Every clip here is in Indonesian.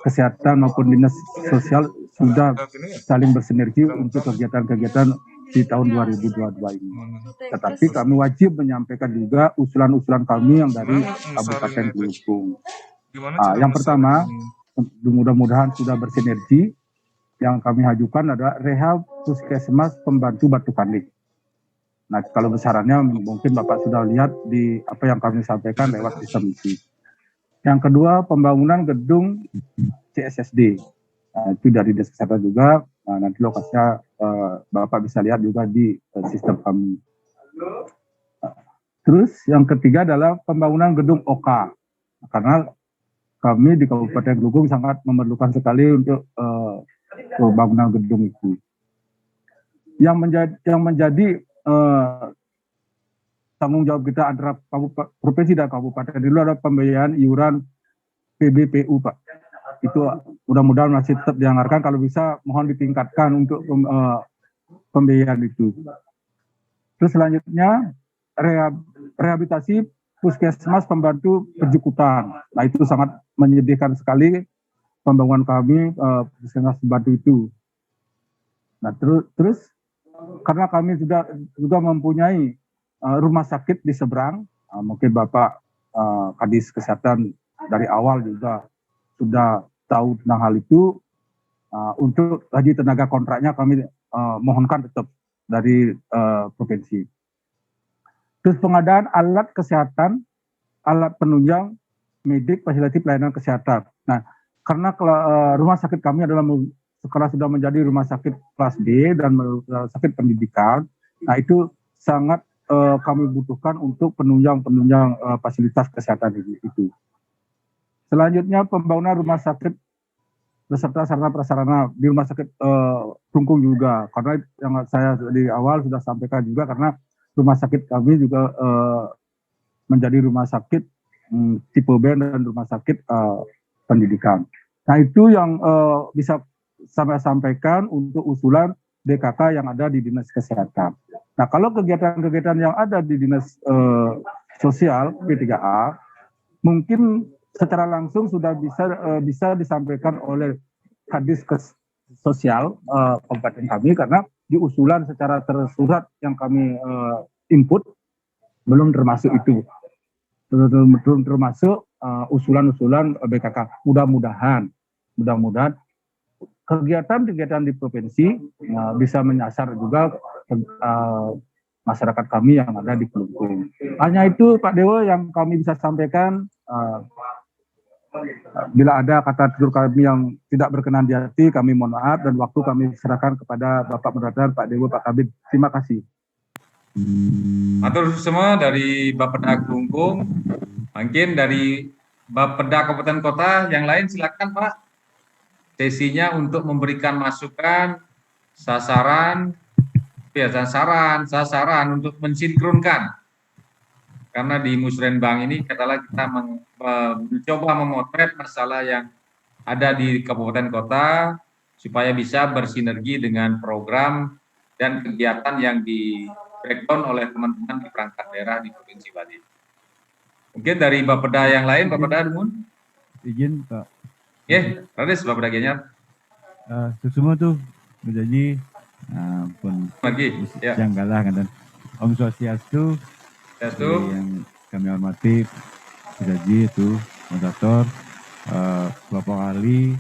kesehatan maupun dinas sosial sudah saling bersinergi untuk kegiatan-kegiatan di tahun 2022 ini. Tetapi kami wajib menyampaikan juga usulan-usulan kami yang dari Kabupaten Kelungkung. Yang pertama, mudah-mudahan sudah bersinergi. Yang kami ajukan adalah rehab puskesmas pembantu Batu Panik. Nah, kalau besarannya mungkin Bapak sudah lihat di apa yang kami sampaikan lewat sistem itu. Yang kedua, pembangunan gedung CSSD. Itu dari Dinas Kesehatan juga. Nanti lokasinya Bapak bisa lihat juga di sistem kami. Terus yang ketiga adalah pembangunan gedung OK. Karena kami di Kabupaten Kelungkung sangat memerlukan sekali untuk pembangunan gedung itu. Yang menjadi tanggung jawab kita antara provinsi dan kabupaten dulu ada pembiayaan iuran PBPU, Pak. Itu mudah-mudahan masih tetap dianggarkan, kalau bisa mohon ditingkatkan untuk pembiayaan itu. Terus selanjutnya rehabilitasi puskesmas pembantu Perjukutan. Nah, itu sangat menyedihkan sekali pembangunan kami puskesmas pembantu itu. Nah, terus karena kami juga mempunyai rumah sakit di seberang, mungkin Bapak Kadis Kesehatan dari awal juga sudah tahu tentang hal itu. Untuk gaji tenaga kontraknya kami mohonkan tetap dari provinsi. Terus pengadaan alat kesehatan, alat penunjang medik, fasilitasi pelayanan kesehatan. Nah, karena rumah sakit kami adalah sekarang sudah menjadi rumah sakit kelas B dan rumah sakit pendidikan, nah itu sangat kami butuhkan untuk penunjang fasilitas kesehatan itu. Selanjutnya pembangunan rumah sakit beserta sarana prasarana di rumah sakit Kelungkung juga, karena yang saya di awal sudah sampaikan juga, karena rumah sakit kami juga menjadi rumah sakit tipe B dan rumah sakit pendidikan. Nah, itu yang bisa saya sampaikan untuk usulan DKK yang ada di Dinas Kesehatan. Nah, kalau kegiatan-kegiatan yang ada di Dinas Sosial P3A mungkin secara langsung sudah bisa disampaikan oleh Kadis Sosial Kabupaten kami, karena di usulan secara tersurat yang kami input belum termasuk itu. Belum termasuk usulan-usulan BKK. Mudah-mudahan kegiatan-kegiatan di provinsi bisa menyasar juga masyarakat kami yang ada di Kelungkung. Hanya itu Pak Dewo yang kami bisa sampaikan. Bila ada kata tutur kami yang tidak berkenan di hati, kami mohon maaf, dan waktu kami serahkan kepada Bapak Moderator, Pak Dewo, Pak Kabid. Terima kasih. Matur semua dari Bapeda Kelungkung. Mungkin dari Bapeda Kabupaten Kota yang lain silakan Pak. Sesinya untuk memberikan masukan, sasaran untuk mensinkronkan. Karena di Musrenbang ini katalah kita mencoba memotret masalah yang ada di kabupaten kota supaya bisa bersinergi dengan program dan kegiatan yang di breakdown oleh teman-teman di perangkat daerah di Provinsi Bali. Mungkin dari Bapeda yang lain, Bapeda Dumun. Izin Pak. Rades Bapeda Genyar. Semua tuh berjanji pun lagi yang galah kan. Om Swastiastu. Yang kami hormati berjanji itu moderator, Bapak Ali,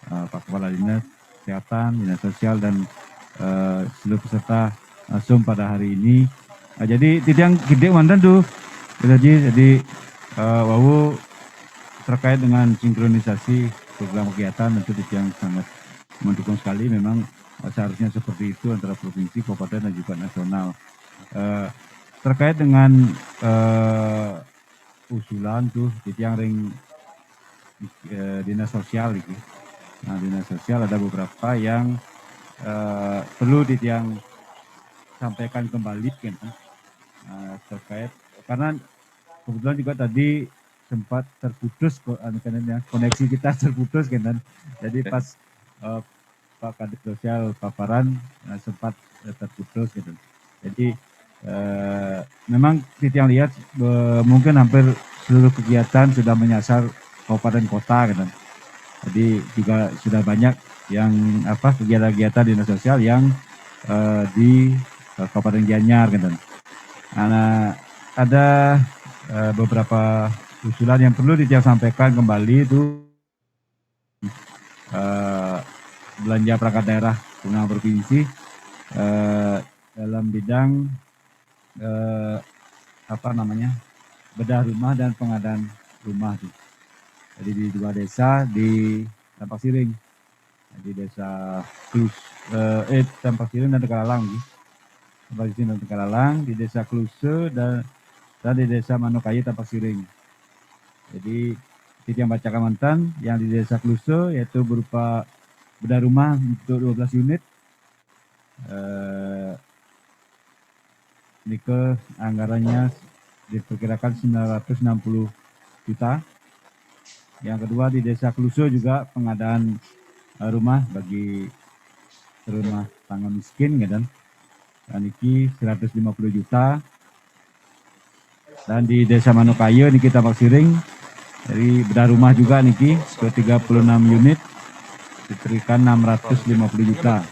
Pak Kepala Dinas Kesehatan, Dinas Sosial, dan seluruh peserta Zoom pada hari ini. Jadi tidak gede mantan tuh jadi wawu terkait dengan sinkronisasi program kegiatan, tentu yang sangat mendukung sekali. Memang seharusnya seperti itu antara provinsi, kabupaten, dan juga nasional. Terkait dengan usulan tuh yang ring dinas sosial gitu. Nah, dinas sosial ada beberapa yang perlu yang sampaikan kembali kan, terkait karena kebetulan juga tadi sempat terputus koneksi kita terputus kan, jadi pas Pak Kadis Sosial paparan sempat terputus gitu. Jadi memang yang lihat mungkin hampir seluruh kegiatan sudah menyasar kabupaten kota gitu. Jadi juga sudah banyak yang kegiatan-kegiatan dinas sosial yang di Kabupaten Gianyar gitu. Nah, ada beberapa usulan yang perlu sampaikan kembali itu belanja perangkat daerah kewenangan provinsi dalam bidang bedah rumah dan pengadaan rumah tuh. Jadi di 2 desa di Tampak Siring, di desa Tampak Siring dan Tegalalang, Tampak Siring dan Tegalalang, di desa Kluse dan di desa Manokayi Tampak Siring. Jadi titik yang baca Kalimantan yang di desa Kluse yaitu berupa bedah rumah untuk 12 unit. Ini anggarannya diperkirakan 960 juta. Yang kedua di desa Kluso juga pengadaan rumah bagi rumah tangga miskin gitu. Dan ini 150 juta. Dan di desa Manokayo niki Tampak Siring dari bedah rumah juga niki ke 36 unit diberikan 650 juta.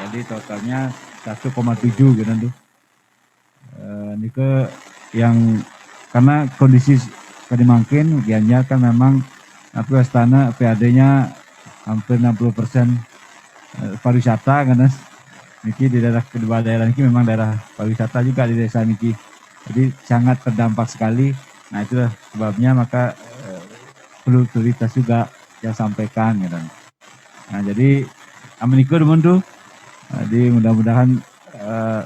Jadi totalnya 1,7 gitu tuh. Nike yang karena kondisi Kadimangkin, Gianyar kan memang Astana PAD-nya hampir 60% pariwisata kan, niki di daerah kedua daerah niki memang daerah pariwisata juga di desa niki, jadi sangat terdampak sekali. Nah itulah sebabnya maka perlu prioritas juga yang sampaikan gitu. Nah jadi aminiko demundu, jadi mudah-mudahan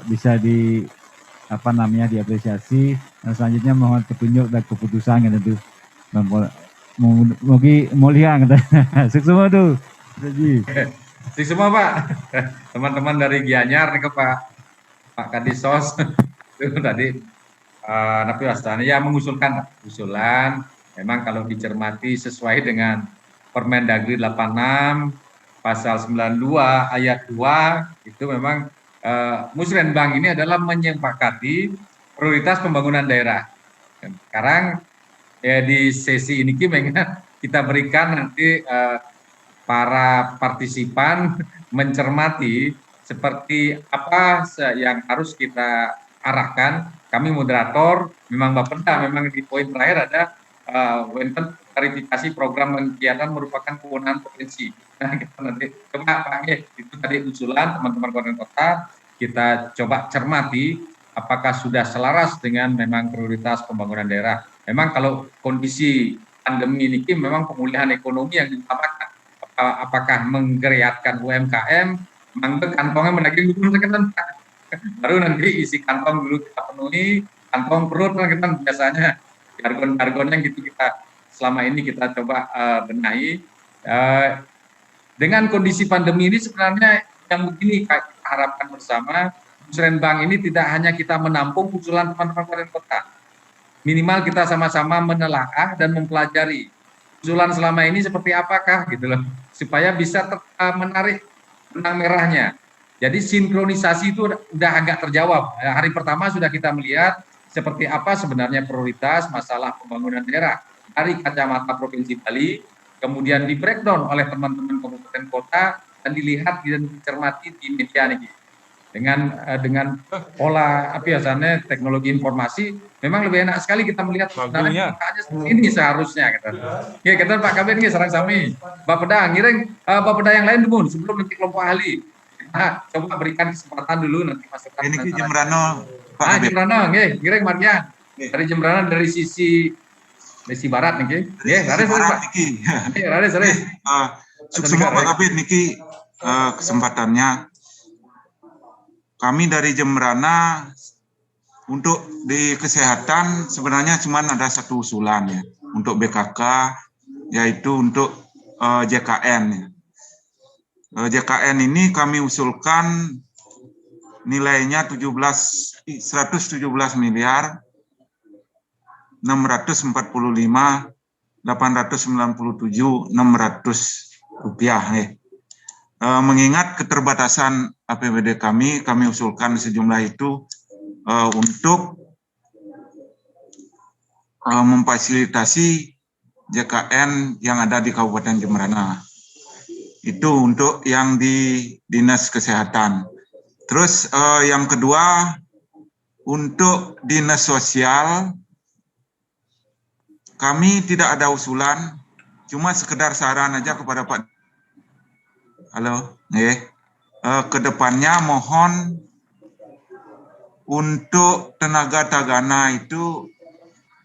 bisa diapresiasi. Nah, selanjutnya mohon petunjuk dan keputusan gitu tuh. Mogi mulia gitu. Sukses semua tuh. Sukses semua Pak. Teman-teman dari Gianyar nih ke Pak Kadisos itu tadi Napi Wastani ya mengusulkan usulan. Memang kalau dicermati sesuai dengan Permendagri 86 pasal 92 ayat 2 itu memang Musrenbang ini adalah menyepakati prioritas pembangunan daerah. Sekarang ya di sesi ini kita berikan nanti para partisipan mencermati seperti apa yang harus kita arahkan. Kami moderator, memang Bapeda, memang di poin terakhir ada klarifikasi program kegiatan merupakan kewenangan provinsi. Nah, kita nanti coba Pak itu tadi usulan teman-teman kabupaten kota, kita coba cermati apakah sudah selaras dengan memang prioritas pembangunan daerah. Memang kalau kondisi pandemi ini memang pemulihan ekonomi yang diutamakan. Apakah menggeriatkan UMKM, memang kantongnya menagih baru nanti isi kantong dulu kita penuhi, kantong perut kita biasanya jargon-jargonnya gitu kita selama ini kita coba benahi. Dengan kondisi pandemi ini sebenarnya yang begini kita harapkan bersama, Musrenbang ini tidak hanya kita menampung usulan teman-teman kabupaten kota, minimal kita sama-sama menelaah dan mempelajari usulan selama ini seperti apakah gitu loh, supaya bisa menarik benang merahnya. Jadi sinkronisasi itu udah agak terjawab. Hari pertama sudah kita melihat seperti apa sebenarnya prioritas masalah pembangunan daerah dari kacamata Provinsi Bali, kemudian di breakdown oleh teman-teman kabupaten kota dan dilihat dan dicermati di media ini. Dengan pola biasanya teknologi informasi memang lebih enak sekali kita melihat sebenarnya ini seharusnya gitu. Ya kita Pak Kabin nih sarang sami Bapeda ngiring Bapeda yang lain dulu sebelum nanti kelompok ahli kita coba berikan kesempatan dulu nanti masukan. Ini Jembrano Pak Jembrano ngiring Marja dari Jembrano dari sisi barat nih nggih rade Pak nggih rade sore sukses Pak Kabin niki kesempatannya. Kami dari Jembrana untuk di kesehatan sebenarnya cuma ada satu usulan ya untuk BKK, yaitu untuk JKN. JKN ini kami usulkan nilainya 117 miliar 645 897 600 rupiah. Mengingat keterbatasan APBD kami usulkan sejumlah itu untuk memfasilitasi JKN yang ada di Kabupaten Jemberana. Itu untuk yang di Dinas Kesehatan. Terus yang kedua, untuk Dinas Sosial, kami tidak ada usulan, cuma sekedar saran aja kepada Pak. Halo, kedepannya mohon untuk tenaga tagana itu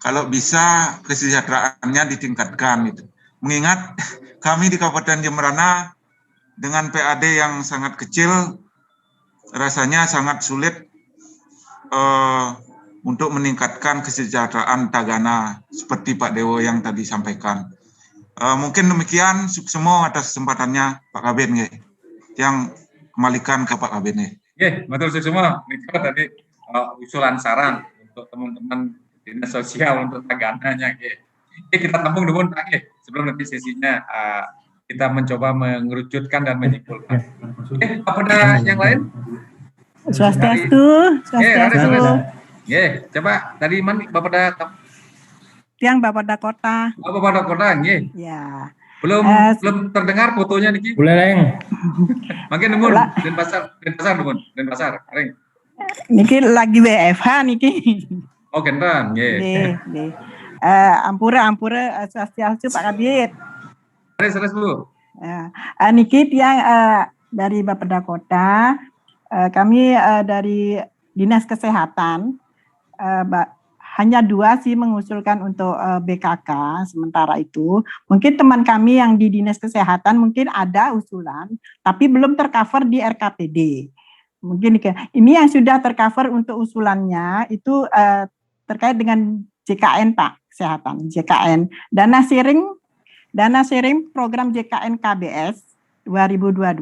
kalau bisa kesejahteraannya ditingkatkan itu. Mengingat kami di Kabupaten Jemberana dengan PAD yang sangat kecil, rasanya sangat sulit untuk meningkatkan kesejahteraan tagana seperti Pak Dewo yang tadi sampaikan. Mungkin demikian, suksemo atas kesempatannya Pak Kabin, yang kembalikan ke Pak Kabin. Betul suksemo. Ini tadi usulan saran untuk teman-teman Dinas Sosial untuk tagananya. Kita tampung dulu Pak, sebelum nanti sesinya kita mencoba mengerucutkan dan menyimpulkan. Apa yang lain? Swastiastu. Coba tadi mana Bapeda? Yang Bapeda Kota. Oh, Bapeda Kota, Ya. Belum terdengar fotonya niki. Buleleng. Makin numun Denpasar, ring. Niki lagi WFH niki. Oh, kenten, Ampura Swastiastu Pak Kabit. Terus Bu. Niki yang dari Bapeda Kota, kami dari Dinas Kesehatan hanya 2 sih mengusulkan untuk BKK sementara itu. Mungkin teman kami yang di Dinas Kesehatan mungkin ada usulan, tapi belum tercover di RKPD. Mungkin ini yang sudah tercover untuk usulannya itu terkait dengan JKN Pak Kesehatan, JKN. Dana sharing program JKN KBS 2022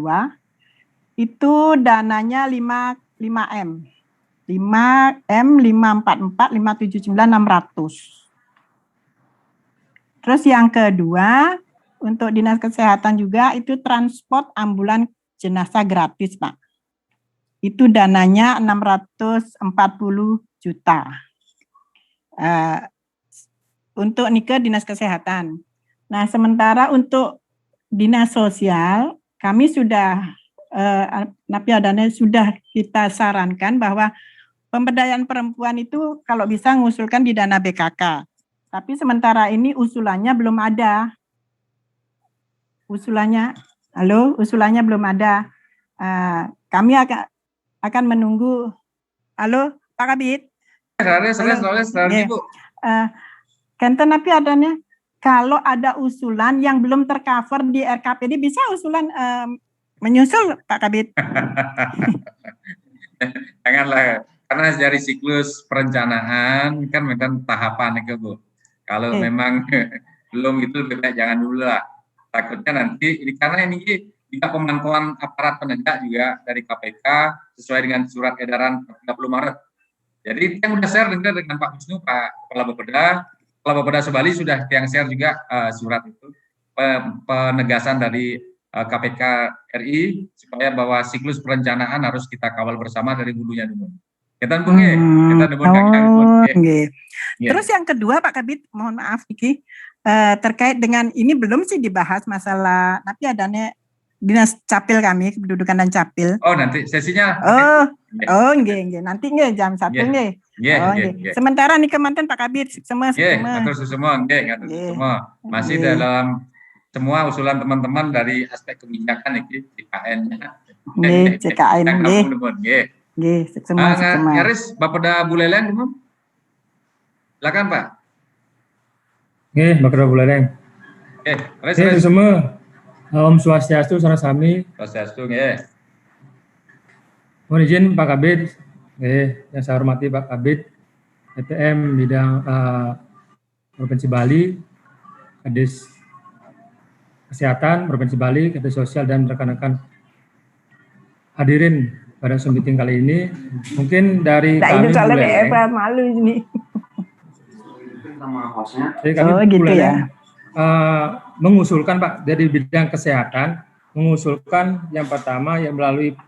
itu dananya 5M. 5M 544 579 600. Terus yang kedua untuk Dinas Kesehatan juga itu transport ambulan jenazah gratis Pak. Itu dananya 640 juta. Untuk Nike Dinas Kesehatan. Nah, sementara untuk Dinas Sosial kami sudah Napiadana sudah kita sarankan bahwa pemberdayaan perempuan itu kalau bisa mengusulkan di dana BKK. Tapi sementara ini usulannya belum ada. Usulannya belum ada. Kami akan menunggu. Halo, Pak Kabit. Bu. Kenten Napiadana, kalau ada usulan yang belum tercover di RKPD bisa usulan menyusul Pak Kabit. Janganlah, karena dari siklus perencanaan kan memang tahapan itu Bu. Kalau memang belum itu jangan dulu lah. Takutnya nanti karena ini juga pemantauan aparat penegak juga dari KPK sesuai dengan surat edaran 30 Maret. Jadi yang udah share dengan Pak Wisnu, Pak Kepala Bapeda Subali sudah yang share juga surat itu penegasan dari KPK RI supaya bahwa siklus perencanaan harus kita kawal bersama dari hulunya dulu. Kita Terus yang kedua Pak Kabit, mohon maaf Niki, terkait dengan ini belum sih dibahas masalah tapi adanya Dinas Capil kami, Kependudukan dan Capil. Oh, nanti sesinya. Nggih. Nanti nggih jam 1 nggih. Sementara nih kemanten Pak Kabit semua. Masih dalam semua usulan teman-teman dari aspek kebijakan ini JKN-nya. JKN nggih. Semua. Nyaris Bapeda Buleleng, silakan Pak. Nggih, Bapeda Buleleng. Terus semua. Om Swastiastu Salam Sami. Swastiastu nggih. Mohon izin Pak Kabid, yang saya hormati Pak Kabid, ETM bidang Provinsi Bali, Kadis Kesehatan Provinsi Bali, Kadis Sosial dan rekan-rekan hadirin pada Zoom meeting kali ini. Mungkin dari kami malu ini. Dari kami gitu ya. Mengusulkan Pak dari bidang kesehatan, mengusulkan yang pertama yang melalui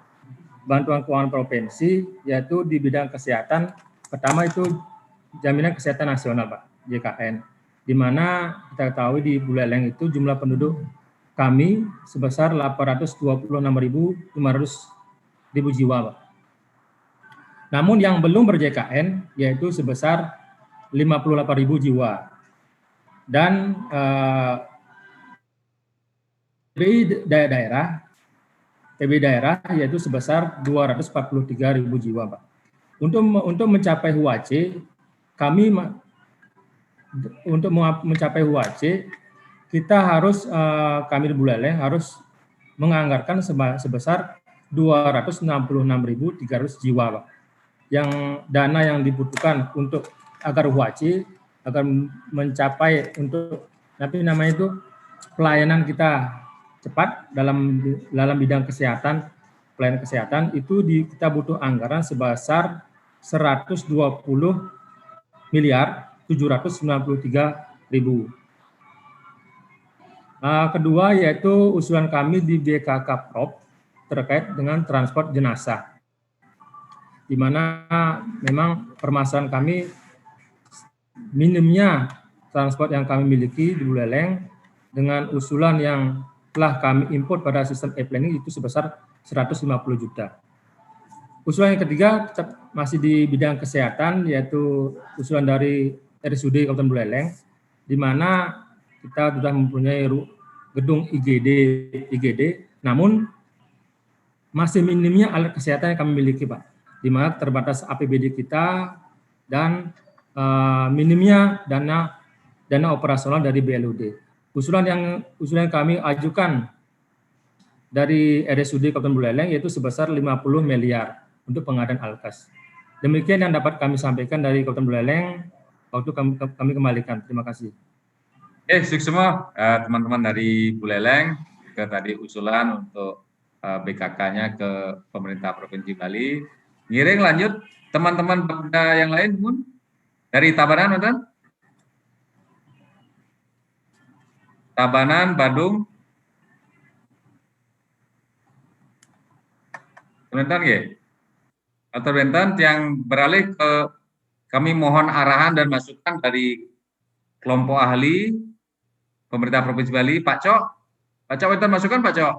bantuan keuangan provinsi, yaitu di bidang kesehatan pertama itu jaminan kesehatan nasional Pak, JKN, di mana kita ketahui di Buleleng itu jumlah penduduk kami sebesar 826.500 jiwa, Pak. Namun yang belum ber-JKN yaitu sebesar 58.000 jiwa. Dan TBI daerah yaitu sebesar 243.000 jiwa, Pak. Untuk mencapai HUAC, kita harus kami di Buleleng harus menganggarkan sebesar 266.300 jiwa, Pak. Yang dana yang dibutuhkan untuk agar HUAC agar mencapai untuk pelayanan kita cepat dalam bidang kesehatan, pelayanan kesehatan itu kita butuh anggaran sebesar 120.793.000. Kedua yaitu usulan kami di BKK-Prop terkait dengan transport jenazah, di mana memang permasalahan kami minimnya transport yang kami miliki di Buleleng dengan usulan yang telah kami import pada sistem e-planning itu sebesar 150 juta. Usulan yang ketiga masih di bidang kesehatan, yaitu usulan dari RSUD Kabupaten Buleleng, di mana kita sudah mempunyai gedung IGD, namun masih minimnya alat kesehatan yang kami miliki, Pak, di mana terbatas APBD kita dan minimnya dana operasional dari BLUD. Usulan yang kami ajukan dari RSUD Kabupaten Buleleng yaitu sebesar 50 miliar untuk pengadaan alkes. Demikian yang dapat kami sampaikan dari Kabupaten Buleleng. Waktu kami kembalikan. Terima kasih. Sukses semua teman-teman dari Buleleng ke tadi usulan untuk BKK-nya ke pemerintah Provinsi Bali. Ngiring lanjut teman-teman yang lain pun dari Tabanan, Nonton? Tabanan, Badung. Bentar nggih? Atau bentar yang beralih ke kami mohon arahan dan masukan dari kelompok ahli pemerintah Provinsi Bali, Pak Cok. Pak Cok, bentar masukan Pak Cok.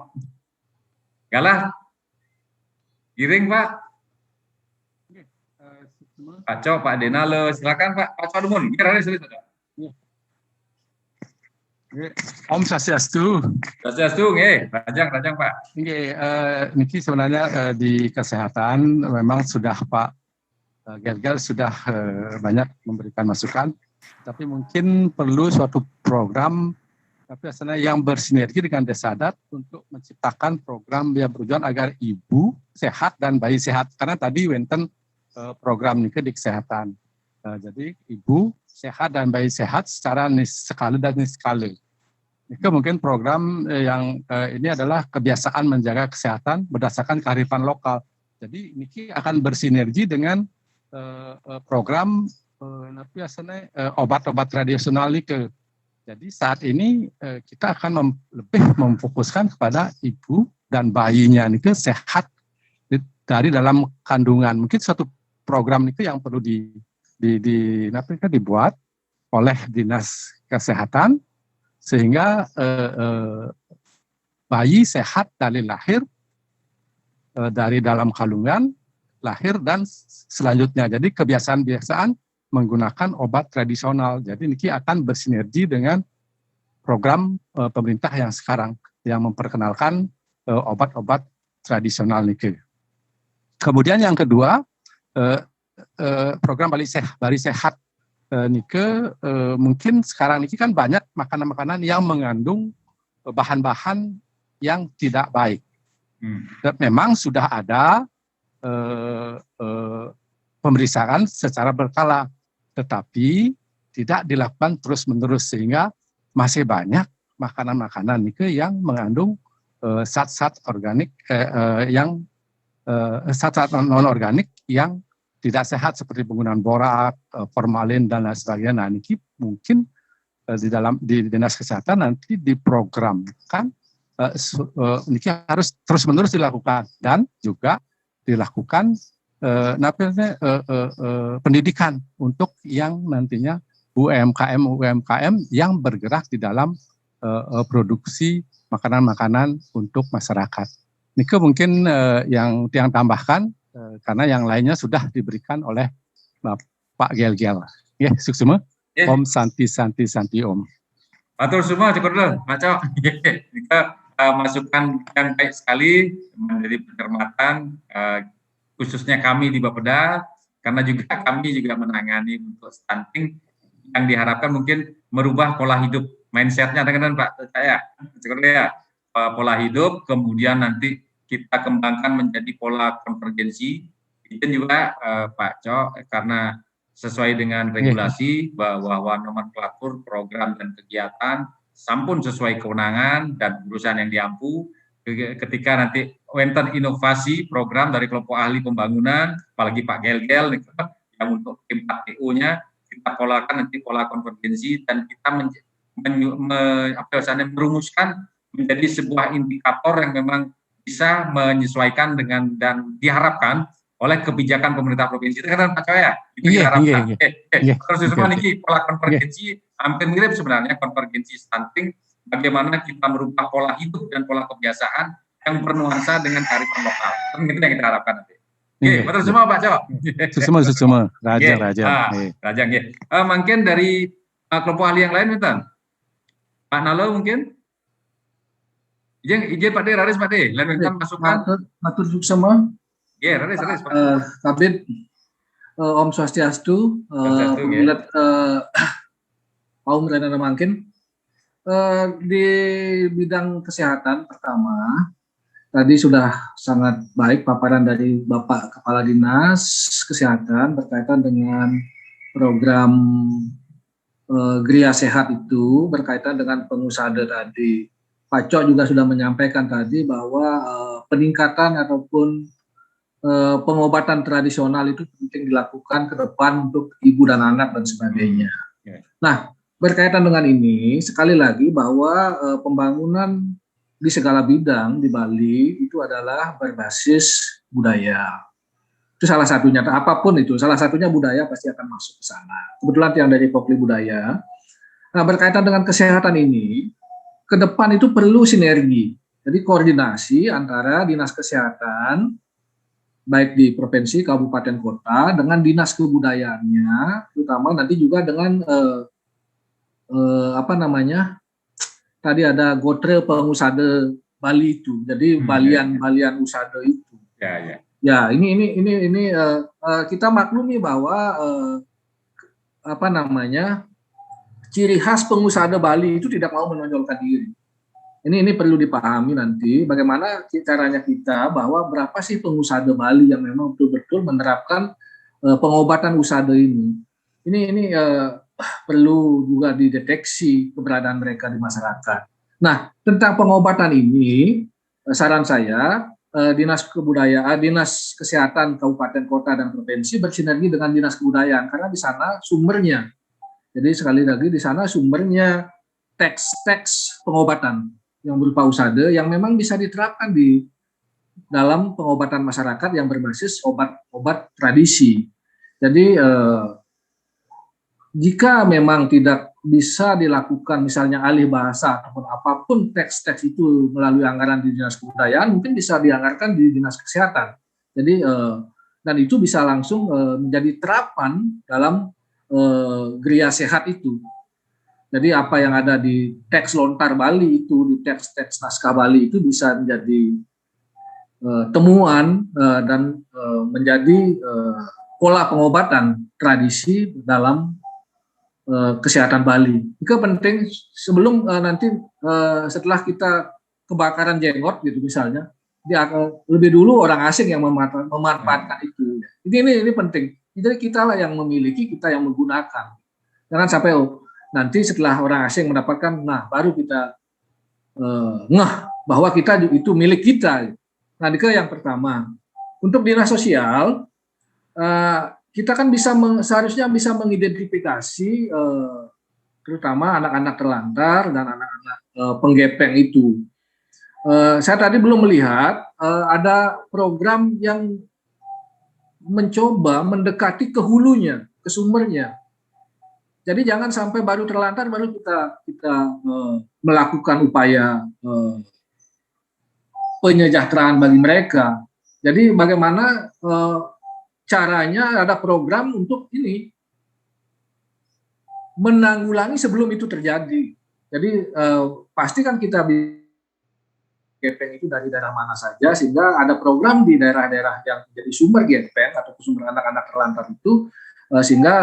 Galah. Giring Pak. Pak Cok, Pak Denalo, silakan Pak. Pak Cok Dumun, kira-kira sulit Pak. Om Swastiastu. Swastiastu, nggih. Rajang Pak. Nggih, niki sebenarnya di kesehatan memang sudah Pak Gergel sudah banyak memberikan masukan, tapi mungkin perlu suatu program tapi asalnya yang bersinergi dengan Desadat untuk menciptakan program yang bertujuan agar ibu sehat dan bayi sehat. Karena tadi wenten program niki di kesehatan. Jadi ibu sehat dan bayi sehat secara niskala dan niskala. Itu mungkin program yang ini adalah kebiasaan menjaga kesehatan berdasarkan kearifan lokal. Jadi ini akan bersinergi dengan program biasanya obat-obat tradisional ini. Jadi saat ini kita akan lebih memfokuskan kepada ibu dan bayinya ini sehat dari dalam kandungan. Mungkin suatu program itu yang perlu dibuat oleh Dinas Kesehatan sehingga bayi sehat dari lahir, dari dalam kandungan, lahir dan selanjutnya. Jadi kebiasaan-kebiasaan menggunakan obat tradisional. Jadi ini akan bersinergi dengan program pemerintah yang sekarang yang memperkenalkan obat-obat tradisional ini. Kemudian yang kedua, program Bali Sehat nike mungkin sekarang ini kan banyak makanan-makanan yang mengandung bahan-bahan yang tidak baik. Dan memang sudah ada pemeriksaan secara berkala, tetapi tidak dilakukan terus-menerus sehingga masih banyak makanan-makanan nike yang mengandung zat-zat organik zat-zat non-organik yang tidak sehat seperti penggunaan borak, formalin dan lain sebagainya. Nah, ini mungkin di Dinas Kesehatan nanti diprogramkan ini harus terus-menerus dilakukan dan juga dilakukan pendidikan untuk yang nantinya UMKM yang bergerak di dalam produksi makanan-makanan untuk masyarakat. Nike mungkin yang tambahkan karena yang lainnya sudah diberikan oleh Pak Gel-Gel. Ya, suksema. Om Santi Om. Matur semua cukup dulu, Pak Cok. Kita masukan yang baik sekali menjadi pencermatan khususnya kami di Bapeda, karena juga kami juga menangani untuk stunting yang diharapkan mungkin merubah pola hidup, mindsetnya dengan Pak saya, ya, pola hidup, kemudian nanti kita kembangkan menjadi pola konvergensi. Itu juga Pak Cok, karena sesuai dengan regulasi bahwa nomenklatur program dan kegiatan sampun sesuai kewenangan dan urusan yang diampu. Ketika nanti wenten inovasi program dari kelompok ahli pembangunan, apalagi Pak Gel-Gel yang untuk tim 4PU-nya, kita polakan nanti pola konvergensi dan kita merumuskan menjadi sebuah indikator yang memang bisa menyesuaikan dengan dan diharapkan oleh kebijakan pemerintah provinsi. Itu kan Pak Coya, itu diharapkan. Terus semua niki pola konvergensi hampir mirip sebenarnya konvergensi stunting, bagaimana kita merubah pola hidup dan pola kebiasaan yang bernuansa dengan kearifan lokal. Itu yang kita harapkan nanti. Betul semua Pak Co. Semua. Raja. Mungkin dari kelompok ahli yang lain, Pak Nalo mungkin. Izin Pak D, Raris Pak D, lain masukan. Matur semua. Raris. Kabit, Om Swastiastu, Om Renana Mangkin. Di bidang kesehatan pertama, tadi sudah sangat baik paparan dari Bapak Kepala Dinas Kesehatan berkaitan dengan program Gria Sehat itu berkaitan dengan pengusaha tadi. Pak Cok juga sudah menyampaikan tadi bahwa peningkatan ataupun pengobatan tradisional itu penting dilakukan ke depan untuk ibu dan anak dan sebagainya. Nah, berkaitan dengan ini, sekali lagi bahwa pembangunan di segala bidang di Bali itu adalah berbasis budaya. Itu salah satunya, apapun itu, salah satunya budaya pasti akan masuk ke sana. Kebetulan yang dari Popli Budaya. Nah, berkaitan dengan kesehatan ini, ke depan itu perlu sinergi. Jadi koordinasi antara dinas kesehatan, baik di provinsi, kabupaten, kota, dengan dinas kebudayaannya, terutama nanti juga dengan tadi ada Gotre Pengusade Bali itu, jadi balian usade itu. Ya, ini kita maklumi bahwa ciri khas pengusade Bali itu tidak mau menonjolkan diri. Ini perlu dipahami nanti bagaimana caranya kita bahwa berapa sih pengusade Bali yang memang betul-betul menerapkan pengobatan usade ini. Ini perlu juga dideteksi keberadaan mereka di masyarakat. Nah, tentang pengobatan ini, saran saya Dinas Kebudayaan, Dinas Kesehatan Kabupaten, Kota, dan Provinsi bersinergi dengan Dinas Kebudayaan karena di sana sumbernya. Jadi sekali lagi di sana sumbernya teks pengobatan yang berupa usade yang memang bisa diterapkan di dalam pengobatan masyarakat yang berbasis obat tradisi. Jadi jika memang tidak bisa dilakukan misalnya alih bahasa ataupun apapun teks-teks itu melalui anggaran di Dinas Kebudayaan, mungkin bisa dianggarkan di Dinas Kesehatan. Jadi dan itu bisa langsung menjadi terapan dalam Gria Sehat itu. Jadi apa yang ada di teks lontar Bali itu, di teks naskah Bali itu bisa menjadi temuan dan menjadi pola pengobatan tradisi dalam kesehatan Bali. Itu penting sebelum nanti setelah kita kebakaran jenggot gitu misalnya, lebih dulu orang asing yang memanfaatkan itu. Ini penting. Jadi kita lah yang memiliki, kita yang menggunakan. Jangan sampai nanti setelah orang asing mendapatkan, nah baru kita ngeh bahwa kita itu milik kita. Nah, itu yang pertama. Untuk dinas sosial, kita kan seharusnya bisa mengidentifikasi terutama anak-anak terlantar dan anak-anak penggepeng itu. Saya tadi belum melihat ada program yang mencoba mendekati ke hulunya, ke sumbernya. Jadi jangan sampai baru terlantar baru kita melakukan upaya penyejahteraan bagi mereka. Jadi bagaimana caranya ada program untuk ini menanggulangi sebelum itu terjadi. Jadi pasti kan kita gepeng itu dari daerah mana saja, sehingga ada program di daerah-daerah yang jadi sumber gepeng atau sumber anak-anak terlantar itu, sehingga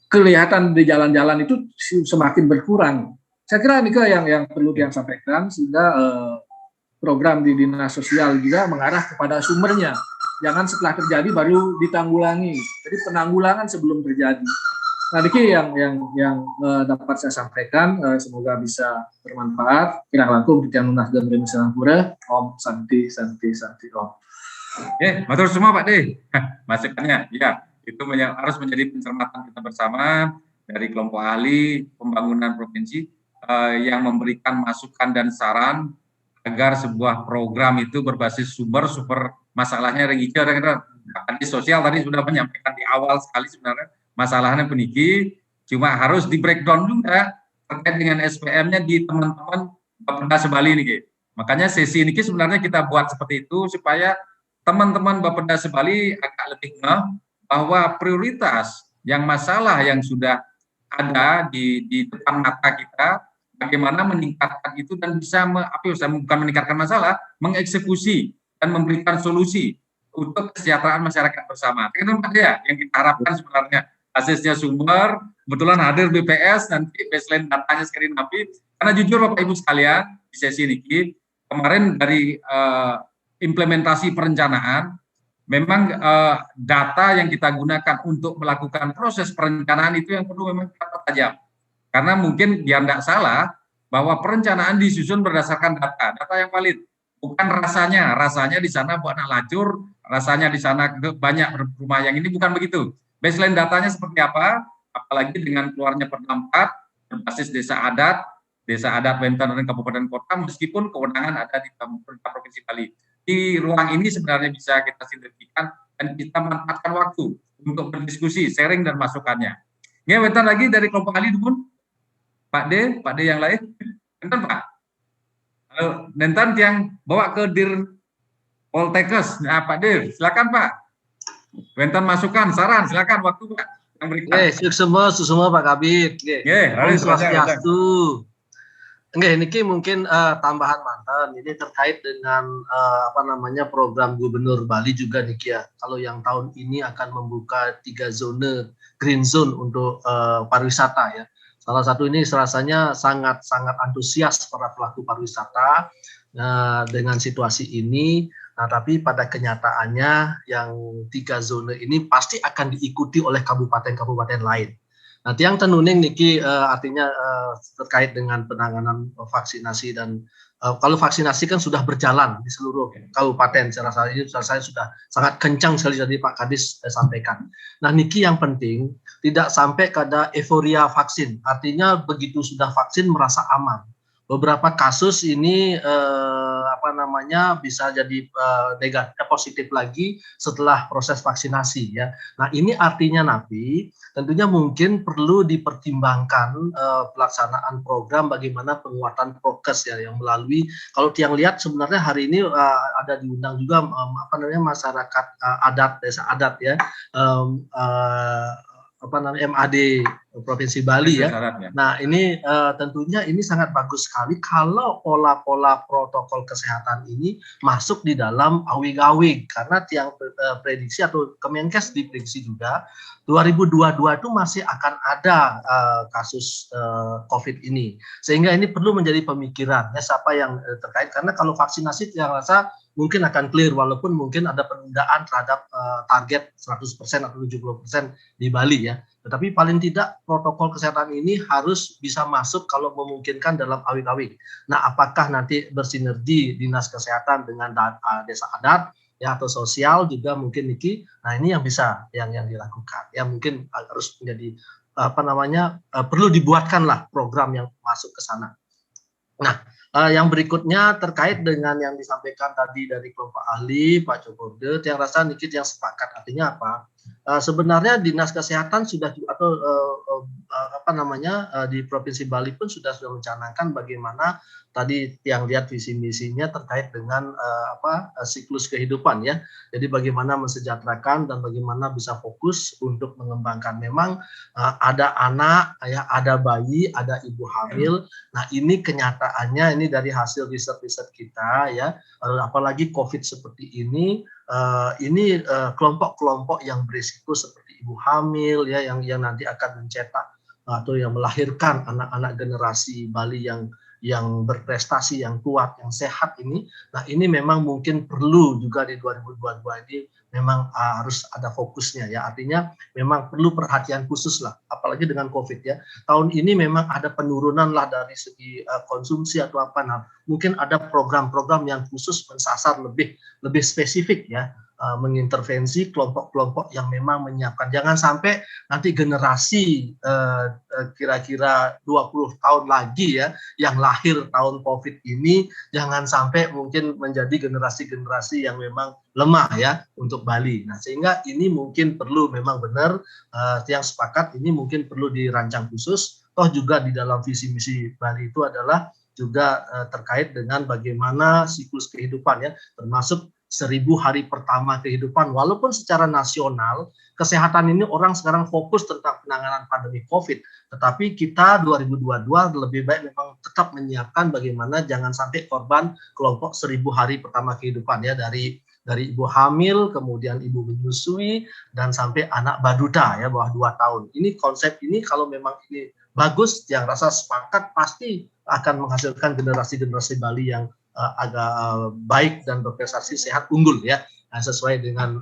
kelihatan di jalan-jalan itu semakin berkurang. Saya kira ini yang perlu disampaikan, sehingga program di dinas sosial juga mengarah kepada sumbernya. Jangan setelah terjadi baru ditanggulangi. Jadi penanggulangan sebelum terjadi. Nah, Diki yang dapat saya sampaikan, semoga bisa bermanfaat. Kirang langkung Titian Lunas dan Remi Selampura. Om Santi Om. Matur semua Pak D. Masukannya, ya itu harus menjadi pencermatan kita bersama dari kelompok ahli pembangunan provinsi yang memberikan masukan dan saran agar sebuah program itu berbasis sumber masalahnya register. Tadi sosial tadi sudah menyampaikan di awal sekali sebenarnya masalahnya peniki, cuma harus di breakdown juga terkait dengan SPM-nya di teman-teman Bapeda Sebali ini. Makanya sesi ini sebenarnya kita buat seperti itu supaya teman-teman Bapeda Sebali agak lebih bahwa prioritas yang masalah yang sudah ada di depan mata kita, bagaimana meningkatkan itu dan bisa bukan meningkatkan masalah, mengeksekusi dan memberikan solusi untuk kesejahteraan masyarakat bersama. Itu ya yang kita harapkan sebenarnya. Asesnya sumber, kebetulan hadir BPS, nanti baseline datanya sekali nabi. Karena jujur Bapak Ibu sekalian, di sesi ini kemarin dari implementasi perencanaan, memang data yang kita gunakan untuk melakukan proses perencanaan itu yang perlu memang kita tajam. Karena mungkin biar tidak salah, bahwa perencanaan disusun berdasarkan data yang valid. Bukan rasanya di sana buat anak lacur, rasanya di sana banyak rumah yang ini, bukan begitu. Baseline datanya seperti apa, apalagi dengan keluarnya Perda 4, berbasis desa adat Wentan dan kabupaten kota, meskipun kewenangan ada di pemerintah Provinsi Bali. Di ruang ini sebenarnya bisa kita sinergikan dan kita manfaatkan waktu untuk berdiskusi, sharing dan masukannya. Ya, bentar lagi dari kelompok ahli Dukun, Pak D yang lain, bentar Pak. Halo, Nentan yang bawa ke Dir Poltekkes, nah Pak D, silakan Pak. Bentar masukan, saran, silakan waktu Pak. Yang berikan. Semua Pak Kabit. Om Swastiastu. Ini mungkin tambahan mantan. Ini terkait dengan program Gubernur Bali juga Niki ya. Kalau yang tahun ini akan membuka 3 zone green zone untuk pariwisata ya. Salah satu ini rasanya sangat antusias para pelaku pariwisata dengan situasi ini. Nah, tapi pada kenyataannya yang 3 zone ini pasti akan diikuti oleh kabupaten-kabupaten lain. Nanti yang tenuning Niki artinya terkait dengan penanganan vaksinasi dan kalau vaksinasi kan sudah berjalan di seluruh kabupaten. Saya rasa sudah sangat kencang sekali tadi Pak Kadis sampaikan. Nah, Niki yang penting tidak sampai pada euforia vaksin. Artinya begitu sudah vaksin merasa aman. Beberapa kasus ini bisa jadi negatif positif lagi setelah proses vaksinasi ya. Nah, ini artinya Napi tentunya mungkin perlu dipertimbangkan pelaksanaan program bagaimana penguatan prokes ya yang melalui kalau yang lihat sebenarnya hari ini ada diundang juga masyarakat adat desa adat ya. MAD Provinsi Bali ya. Nah, ini tentunya ini sangat bagus sekali kalau pola-pola protokol kesehatan ini masuk di dalam awig-awig karena tiang prediksi atau Kemenkes diprediksi juga 2022 itu masih akan ada kasus COVID ini. Sehingga ini perlu menjadi pemikiran ya siapa yang terkait karena kalau vaksinasi yang rasa mungkin akan clear walaupun mungkin ada penundaan terhadap target 100% atau 70% di Bali ya. Tetapi paling tidak protokol kesehatan ini harus bisa masuk kalau memungkinkan dalam awig-awig. Nah, apakah nanti bersinergi dinas kesehatan dengan desa adat ya atau sosial juga mungkin Niki. Nah, ini yang bisa yang dilakukan. Ya mungkin harus menjadi perlu dibuatkanlah program yang masuk ke sana. Nah, yang berikutnya terkait dengan yang disampaikan tadi dari kelompok ahli Pak Cokorde, yang rasa Niki yang sepakat artinya apa? sebenarnya Dinas Kesehatan sudah atau di Provinsi Bali pun sudah mencanangkan bagaimana tadi yang lihat visi misinya terkait dengan siklus kehidupan ya. Jadi bagaimana mensejahterakan dan bagaimana bisa fokus untuk mengembangkan. Memang ada anak, ya, ada bayi, ada ibu hamil. Nah ini kenyataannya ini dari hasil riset-riset kita ya. Apalagi COVID seperti ini kelompok-kelompok yang berisiko seperti ibu hamil ya yang nanti akan mencetak atau yang melahirkan anak-anak generasi Bali yang berprestasi, yang kuat, yang sehat ini. Nah, ini memang mungkin perlu juga di 2022 ini memang harus ada fokusnya ya. Artinya memang perlu perhatian khusus lah, apalagi dengan COVID ya. Tahun ini memang ada penurunan lah dari segi konsumsi atau apa. Nah, mungkin ada program-program yang khusus mensasar lebih spesifik ya. Mengintervensi kelompok-kelompok yang memang menyiapkan. Jangan sampai nanti generasi kira-kira 20 tahun lagi ya, yang lahir tahun COVID ini, jangan sampai mungkin menjadi generasi-generasi yang memang lemah ya untuk Bali. Nah, sehingga ini mungkin perlu memang benar, yang sepakat ini mungkin perlu dirancang khusus. Toh juga di dalam visi misi Bali itu adalah juga terkait dengan bagaimana siklus kehidupan ya, termasuk 1000 hari pertama kehidupan. Walaupun secara nasional kesehatan ini orang sekarang fokus tentang penanganan pandemi COVID, tetapi kita 2022 lebih baik memang tetap menyiapkan bagaimana jangan sampai korban kelompok 1000 hari pertama kehidupan ya, dari ibu hamil, kemudian ibu menyusui, dan sampai anak baduda ya bawah 2 tahun. Ini konsep ini kalau memang ini bagus, yang rasa sepakat pasti akan menghasilkan generasi-generasi Bali yang agak baik dan berprestasi, sehat, unggul ya, sesuai dengan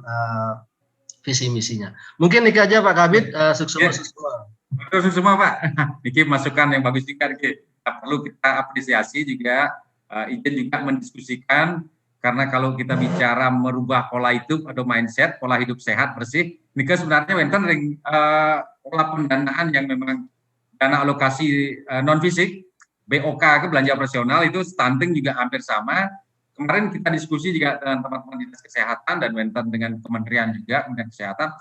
visi misinya. Mungkin ini aja Pak Kabid, sukses semua. Betul semua Pak. Niki masukan yang bagus juga Niki. Perlu kita apresiasi juga, izin juga mendiskusikan, karena kalau kita bicara merubah pola hidup atau mindset, pola hidup sehat bersih, Niki sebenarnya wenten pola pendanaan yang memang dana alokasi non fisik, BOK ke belanja operasional itu stunting juga hampir sama. Kemarin kita diskusi juga dengan teman-teman Dinas Kesehatan dan wenten dengan Kementerian juga, Kementerian Kesehatan,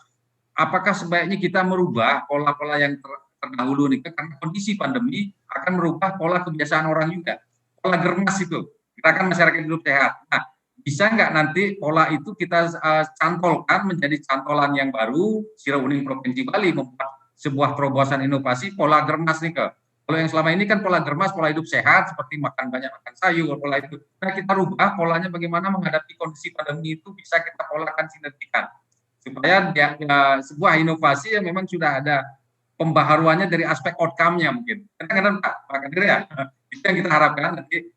apakah sebaiknya kita merubah pola-pola yang terdahulu nih, karena kondisi pandemi akan merubah pola kebiasaan orang juga. Pola germas itu, gerakan masyarakat hidup sehat. Nah, bisa nggak nanti pola itu kita cantolkan menjadi cantolan yang baru, Sira Uning Provinsi Bali membuat sebuah terobosan inovasi pola germas nih ke. Kalau yang selama ini kan pola germas, pola hidup sehat, seperti makan banyak, makan sayur, pola itu. Nah, kita rubah polanya bagaimana menghadapi kondisi pandemi itu bisa kita polakan sinergikan. Supaya sebuah inovasi yang memang sudah ada pembaharuannya dari aspek outcome-nya mungkin. Kadang-kadang Pak Kadir ya, itu yang kita harapkan nanti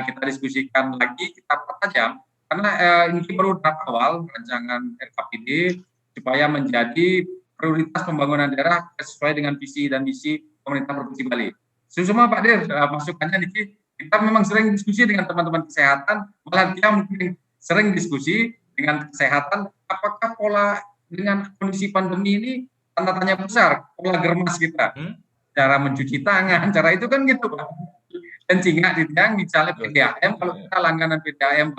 kita diskusikan lagi, kita pertajam. Karena ini baru tahap awal rancangan RKPD, supaya menjadi prioritas pembangunan daerah sesuai dengan visi dan misi pemerintah Provinsi Bali. Semua Pak Dir, masukannya Niki, kita memang sering diskusi dengan teman-teman kesehatan, malah dia mungkin sering diskusi dengan kesehatan, apakah pola dengan kondisi pandemi ini tanda tanya besar, pola germas kita, cara mencuci tangan, cara itu kan gitu Pak. Dan sehingga misalnya PDAM, kalau kita langganan PDAM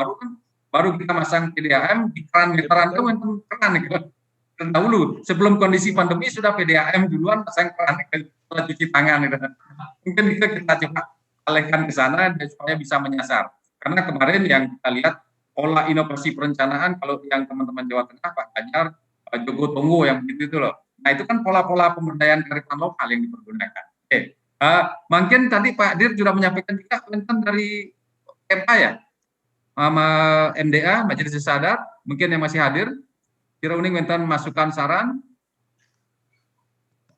baru kita masang PDAM di keran meteran itu keran gitu. Dahulu sebelum kondisi pandemi sudah PDAM duluan pasang keran setelah cuci tangan gitu. Mungkin kita coba alihkan ke sana supaya bisa menyasar. Karena kemarin yang kita lihat pola inovasi perencanaan, kalau yang teman-teman Jawa Tengah Pak Ganjar, Jogo Tonggo yang begitu itu loh. Nah itu kan pola-pola pemberdayaan kearifan lokal yang dipergunakan. Oke. Mungkin tadi Pak Dir sudah menyampaikan juga tentang dari MA ya, MDA Majelis Desa Adat, mungkin yang masih hadir. Sira Uning wenten masukan saran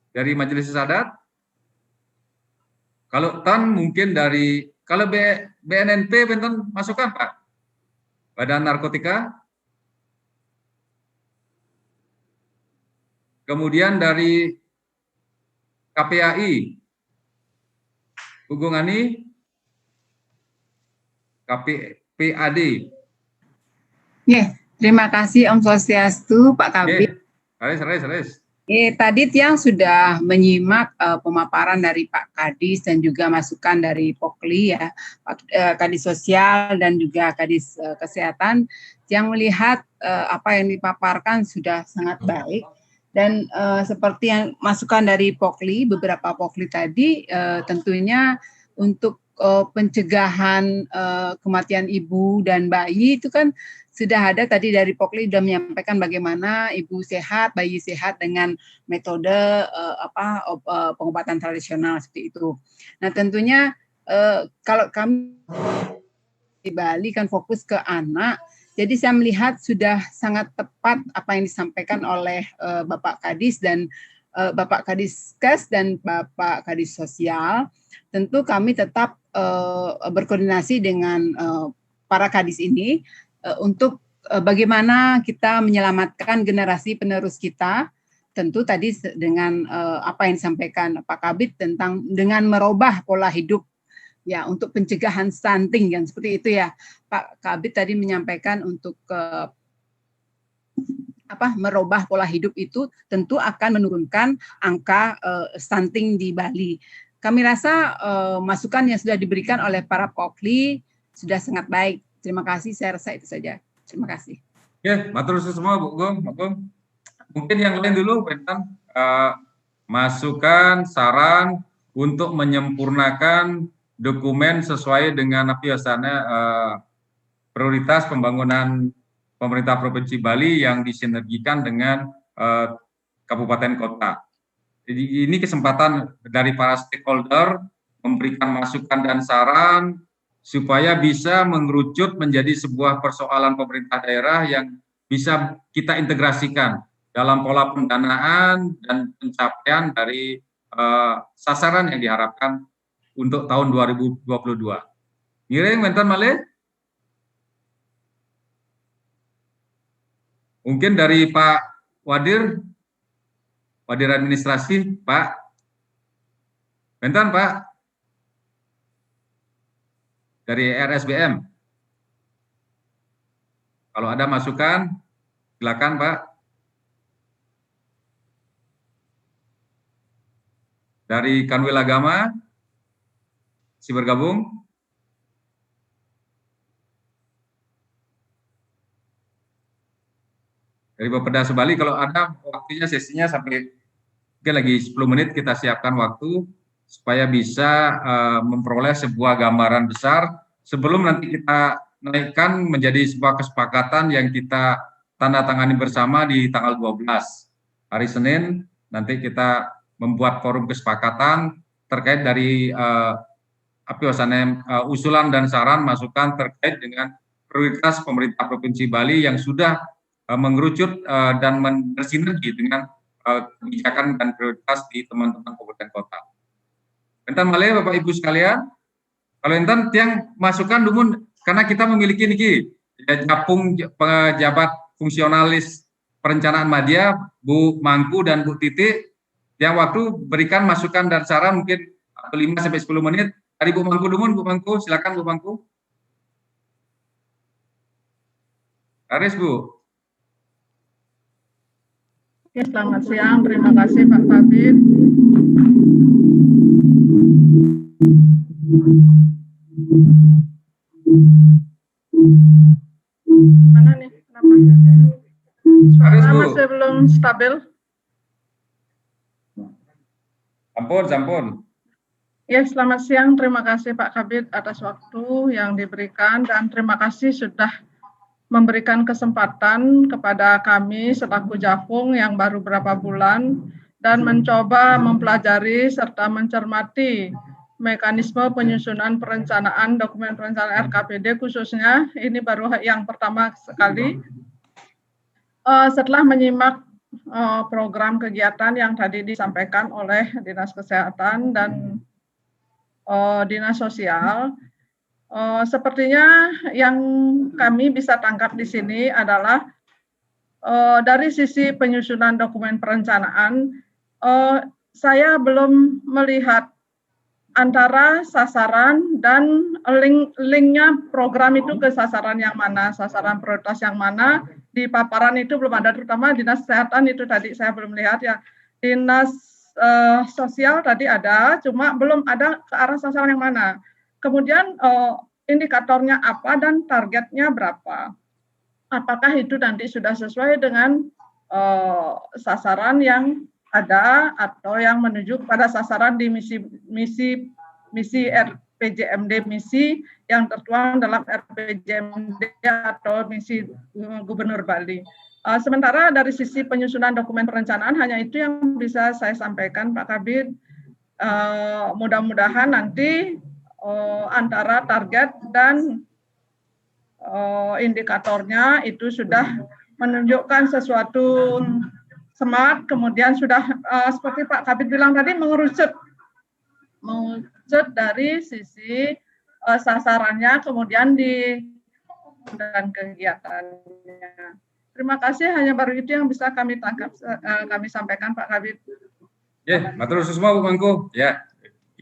dari Majelis Adat. Kalau TAN mungkin kalau BNNP wenten masukan Pak. Badan Narkotika. Kemudian dari KPAI. Hubungani KPAD. Yeah. Terima kasih Om Swastiastu, Pak Kabid. Saris. Tadi Tiang sudah menyimak pemaparan dari Pak Kadis dan juga masukan dari Pokli ya, Kadis Sosial dan juga Kadis Kesehatan. Tiang melihat apa yang dipaparkan sudah sangat baik. Dan seperti yang masukan dari Pokli, beberapa Pokli tadi, tentunya untuk pencegahan kematian ibu dan bayi itu kan sudah ada tadi dari Pokli sudah menyampaikan bagaimana ibu sehat, bayi sehat dengan metode pengobatan tradisional seperti itu. Nah tentunya kalau kami di Bali kan fokus ke anak. Jadi saya melihat sudah sangat tepat apa yang disampaikan oleh Bapak Kadis dan Bapak Kadiskes dan Bapak Kadis Sosial. Tentu kami tetap berkoordinasi dengan para Kadis ini untuk bagaimana kita menyelamatkan generasi penerus kita. Tentu tadi dengan apa yang disampaikan Pak Kabid tentang dengan merubah pola hidup. Ya, untuk pencegahan stunting yang seperti itu ya, Pak Kabid tadi menyampaikan untuk merubah pola hidup itu tentu akan menurunkan angka stunting di Bali. Kami rasa masukan yang sudah diberikan oleh para Pokli sudah sangat baik. Terima kasih, saya rasa itu saja. Terima kasih. Ya, matur nuwun semua Bu Gong. Mungkin yang lain dulu, Bentan, masukan, saran untuk menyempurnakan dokumen sesuai dengan prioritas pembangunan pemerintah Provinsi Bali yang disinergikan dengan kabupaten kota. Jadi ini kesempatan dari para stakeholder memberikan masukan dan saran supaya bisa mengerucut menjadi sebuah persoalan pemerintah daerah yang bisa kita integrasikan dalam pola pendanaan dan pencapaian dari sasaran yang diharapkan untuk tahun 2022. Ngiring Mentan Malih? Mungkin dari Pak Wadir administrasi, Pak. Mentan Pak. Dari RSBM. Kalau ada masukan, silakan Pak. Dari Kanwil Agama, si bergabung. Dari Bapeda Subali, kalau ada waktunya sesinya sampai mungkin lagi 10 menit kita siapkan waktu supaya bisa memperoleh sebuah gambaran besar sebelum nanti kita naikkan menjadi sebuah kesepakatan yang kita tanda tangani bersama di tanggal 12 hari Senin. Nanti kita membuat forum kesepakatan terkait dari usulan dan saran masukan terkait dengan prioritas pemerintah Provinsi Bali yang sudah mengerucut dan bersinergi dengan kebijakan dan prioritas di teman-teman kabupaten kota. Enten malih Bapak Ibu sekalian, kalau enten tiang masukan dumun karena kita memiliki niki japung pejabat fungsionalis perencanaan media Bu Mangku dan Bu Titi yang waktu berikan masukan dan saran mungkin 5 sampai 10 menit. Dari Bu Mangku dumun, Bu Mangku, silakan Bu Mangku. Aris Bu. Ya, selamat siang, terima kasih Pak Kabid. Mana nih? Kenapa? Suara masih belum stabil. Ampun. Ya, selamat siang. Terima kasih Pak Kabid atas waktu yang diberikan dan terima kasih sudah memberikan kesempatan kepada kami selaku Jafung yang baru berapa bulan dan mencoba mempelajari serta mencermati mekanisme penyusunan perencanaan dokumen perencanaan RKPD khususnya ini baru yang pertama sekali setelah menyimak program kegiatan yang tadi disampaikan oleh Dinas Kesehatan dan Dinas Sosial. Sepertinya yang kami bisa tangkap di sini adalah dari sisi penyusunan dokumen perencanaan, saya belum melihat antara sasaran dan linknya program itu ke sasaran yang mana, sasaran prioritas yang mana, di paparan itu belum ada, terutama Dinas Kesehatan itu tadi saya belum lihat ya, Dinas Sosial tadi ada, cuma belum ada ke arah sasaran yang mana. Kemudian indikatornya apa dan targetnya berapa? Apakah itu nanti sudah sesuai dengan sasaran yang ada atau yang menuju pada sasaran di misi RPJMD misi yang tertuang dalam RPJMD atau misi Gubernur Bali. Sementara dari sisi penyusunan dokumen perencanaan hanya itu yang bisa saya sampaikan Pak Kabid. Mudah-mudahan nanti antara target dan indikatornya itu sudah menunjukkan sesuatu smart, kemudian sudah seperti Pak Kabid bilang tadi mengerucut dari sisi sasarannya, kemudian dan kegiatannya. Terima kasih, hanya baru itu yang bisa kami tangkap, kami sampaikan Pak Kabid. Ya, matur semua Bu Mangku. Ya,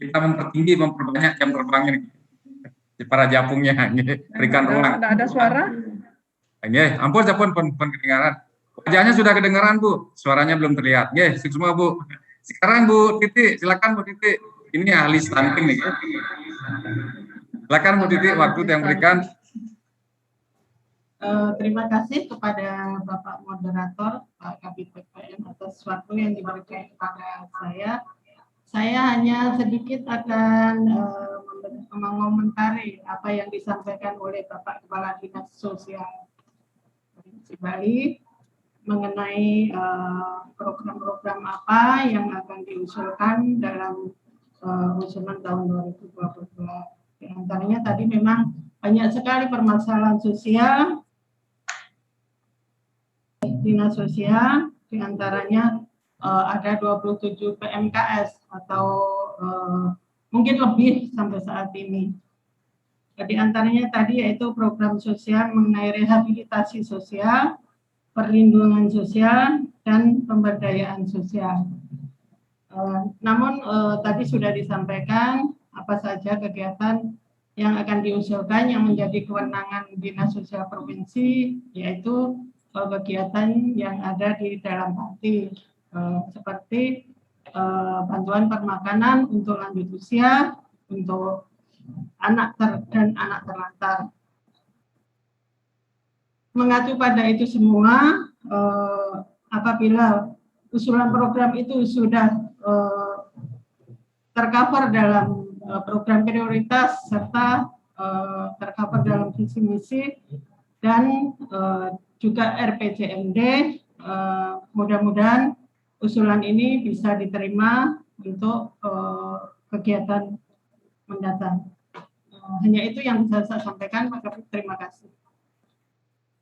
kita memperbanyak jam terbang ini. Para japungnya, berikan ruang. Ada suara? Ya, ampun kedengaran. Wajahnya sudah kedengaran Bu, suaranya belum terlihat. Ya, semua Bu. Sekarang Bu Titi, silakan Bu Titi. Ini ahli stunting nih. Silakan Bu Titi, waktu yang berikan. Terima kasih kepada Bapak Moderator, Pak Kabid PPM atas waktu yang diberikan kepada saya. Saya hanya sedikit akan mengomentari apa yang disampaikan oleh Bapak Kepala Dinas Sosial Provinsi Bali mengenai program-program apa yang akan diusulkan dalam usulan tahun 2022. Di antaranya tadi memang banyak sekali permasalahan sosial, dinas sosial, di antaranya ada 27 PMKS atau mungkin lebih sampai saat ini. Di antaranya tadi yaitu program sosial mengenai rehabilitasi sosial, perlindungan sosial, dan pemberdayaan sosial. Namun tadi sudah disampaikan apa saja kegiatan yang akan diusulkan yang menjadi kewenangan Dinas Sosial Provinsi, yaitu kegiatan yang ada di dalam bakti, seperti bantuan permakanan untuk lanjut usia, untuk anak dan anak terlantar. Mengacu pada itu semua, apabila usulan program itu sudah tercover dalam program prioritas serta tercover dalam visi misi dan juga RPJMD, mudah-mudahan usulan ini bisa diterima untuk kegiatan mendatang. Hanya itu yang bisa saya sampaikan, Pak Kabid. Terima kasih.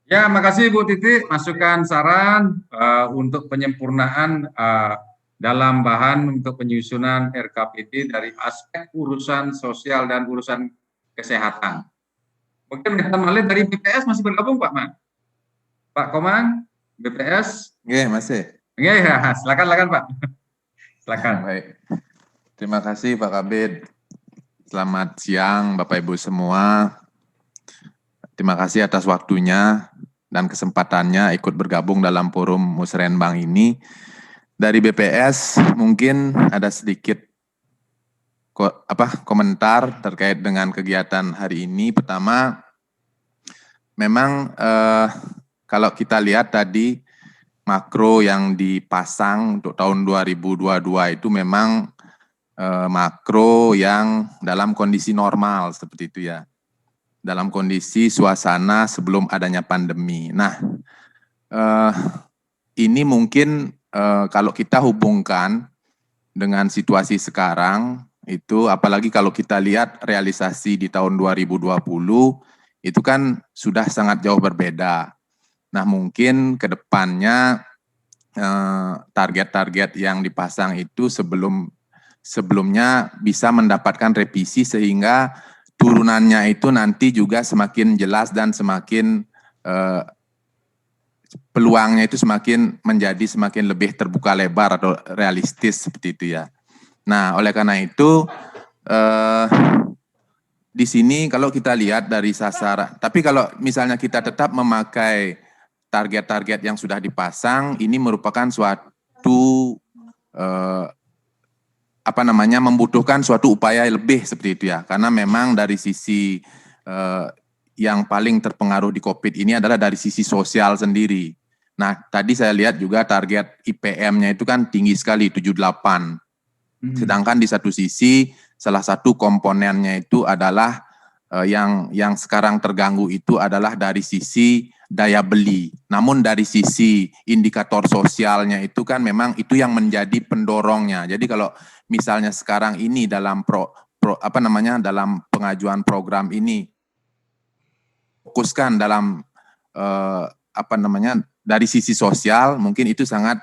Ya, makasih Bu Titi, masukan saran untuk penyempurnaan dalam bahan untuk penyusunan RKPD dari aspek urusan sosial dan urusan kesehatan. Mungkin kita mulai dari BPS masih bergabung Pak Man? Pak Komang, BPS? Iya, masih. Iya, silakan Pak. Silakan. Baik. Terima kasih Pak Kabid. Selamat siang Bapak Ibu semua. Terima kasih atas waktunya dan kesempatannya ikut bergabung dalam forum Musrenbang ini. Dari BPS mungkin ada sedikit komentar terkait dengan kegiatan hari ini. Pertama, memang kalau kita lihat tadi makro yang dipasang untuk tahun 2022 itu memang makro yang dalam kondisi normal seperti itu ya. Dalam kondisi suasana sebelum adanya pandemi. Nah, ini mungkin kalau kita hubungkan dengan situasi sekarang, itu apalagi kalau kita lihat realisasi di tahun 2020, itu kan sudah sangat jauh berbeda. Nah, mungkin ke depannya target-target yang dipasang itu sebelumnya bisa mendapatkan revisi sehingga turunannya itu nanti juga semakin jelas dan semakin peluangnya itu menjadi semakin lebih terbuka lebar atau realistis seperti itu ya. Nah, oleh karena itu di sini kalau kita lihat dari sasaran, tapi kalau misalnya kita tetap memakai target-target yang sudah dipasang, ini merupakan suatu membutuhkan suatu upaya lebih seperti itu ya, karena memang dari sisi yang paling terpengaruh di COVID ini adalah dari sisi sosial sendiri. Nah, tadi saya lihat juga target IPM-nya itu kan tinggi sekali, 78. Sedangkan di satu sisi, salah satu komponennya itu adalah yang sekarang terganggu itu adalah dari sisi daya beli. Namun dari sisi indikator sosialnya itu kan memang itu yang menjadi pendorongnya. Jadi kalau misalnya sekarang ini dalam dalam pengajuan program ini fokuskan dalam dari sisi sosial, mungkin itu sangat,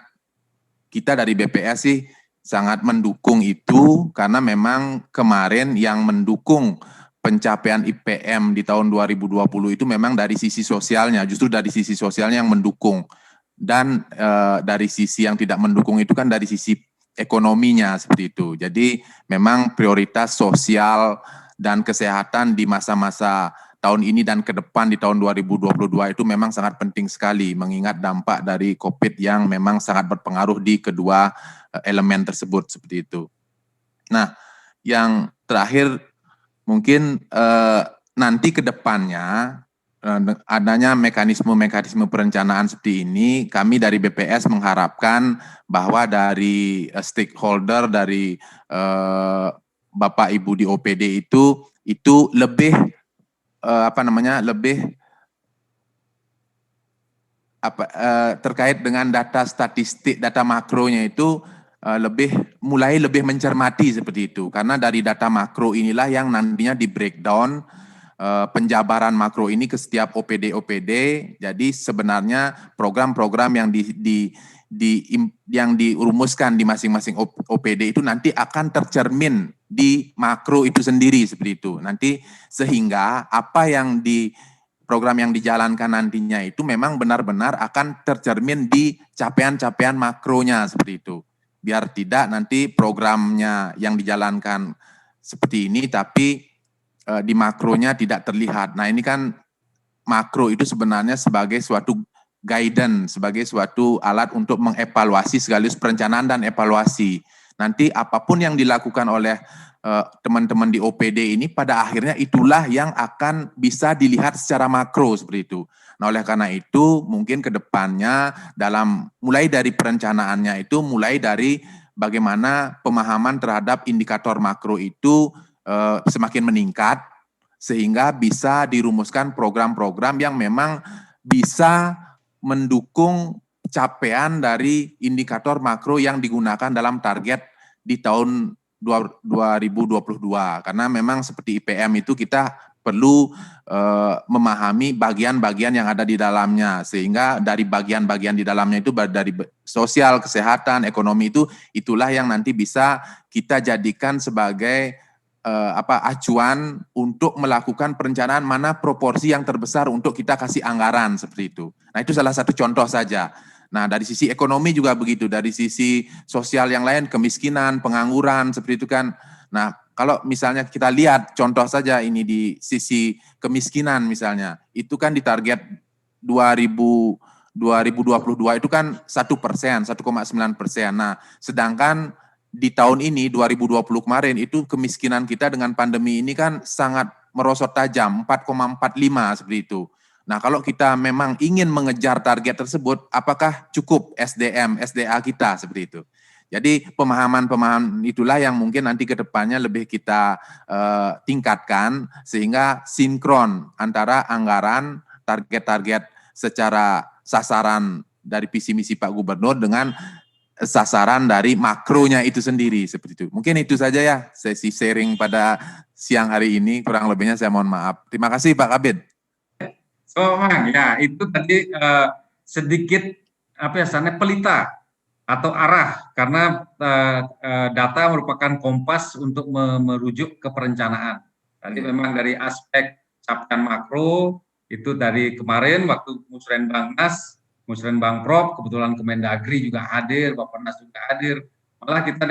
kita dari BPS sih sangat mendukung itu, karena memang kemarin yang mendukung pencapaian IPM di tahun 2020 itu memang dari sisi sosialnya, justru dari sisi sosialnya yang mendukung. Dan dari sisi yang tidak mendukung itu kan dari sisi ekonominya, seperti itu. Jadi memang prioritas sosial dan kesehatan di masa-masa tahun ini dan ke depan di tahun 2022 itu memang sangat penting sekali, mengingat dampak dari COVID yang memang sangat berpengaruh di kedua elemen tersebut, seperti itu. Nah, yang terakhir mungkin nanti ke depannya adanya mekanisme perencanaan seperti ini, kami dari BPS mengharapkan bahwa dari stakeholder, dari Bapak Ibu di OPD itu lebih terkait dengan data statistik, data makronya itu mulai lebih mencermati seperti itu. Karena dari data makro inilah yang nantinya di breakdown penjabaran makro ini ke setiap OPD. Jadi sebenarnya program-program yang dirumuskan di masing-masing OPD itu nanti akan tercermin di makro itu sendiri, seperti itu. Nanti sehingga apa yang program yang dijalankan nantinya itu memang benar-benar akan tercermin di capaian-capaian makronya, seperti itu. Biar tidak nanti programnya yang dijalankan seperti ini tapi di makronya tidak terlihat. Nah, ini kan makro itu sebenarnya sebagai suatu guidance, sebagai suatu alat untuk mengevaluasi sekaligus perencanaan dan evaluasi. Nanti apapun yang dilakukan oleh teman-teman di OPD ini pada akhirnya itulah yang akan bisa dilihat secara makro, seperti itu. Nah, oleh karena itu mungkin ke depannya mulai dari perencanaannya itu mulai dari bagaimana pemahaman terhadap indikator makro itu semakin meningkat sehingga bisa dirumuskan program-program yang memang bisa mendukung capaian dari indikator makro yang digunakan dalam target di tahun 2022. Karena memang seperti IPM itu kita perlu memahami bagian-bagian yang ada di dalamnya, sehingga dari bagian-bagian di dalamnya itu dari sosial, kesehatan, ekonomi itulah yang nanti bisa kita jadikan sebagai acuan untuk melakukan perencanaan mana proporsi yang terbesar untuk kita kasih anggaran, seperti itu. Nah, itu salah satu contoh saja. Nah, dari sisi ekonomi juga begitu, dari sisi sosial yang lain, kemiskinan, pengangguran, seperti itu kan. Nah, kalau misalnya kita lihat contoh saja ini di sisi kemiskinan misalnya, itu kan di target 2022 itu kan 1%, 1,9%. Nah, sedangkan di tahun ini 2020 kemarin itu kemiskinan kita dengan pandemi ini kan sangat merosot tajam, 4,45 seperti itu. Nah, kalau kita memang ingin mengejar target tersebut, apakah cukup SDA kita seperti itu? Jadi pemahaman itulah yang mungkin nanti ke depannya lebih kita tingkatkan sehingga sinkron antara anggaran, target-target secara sasaran dari visi misi Pak Gubernur dengan sasaran dari makronya itu sendiri, seperti itu. Mungkin itu saja ya sesi sharing pada siang hari ini, kurang lebihnya saya mohon maaf. Terima kasih Pak Kabid. Mang, ya itu tadi sedikit pelita atau arah, karena data merupakan kompas untuk merujuk ke perencanaan. Tadi memang dari aspek capaian makro itu dari kemarin waktu Musrenbangnas, Musrenbangprop, kebetulan Kemendagri juga hadir, Bappenas juga hadir. Malah kita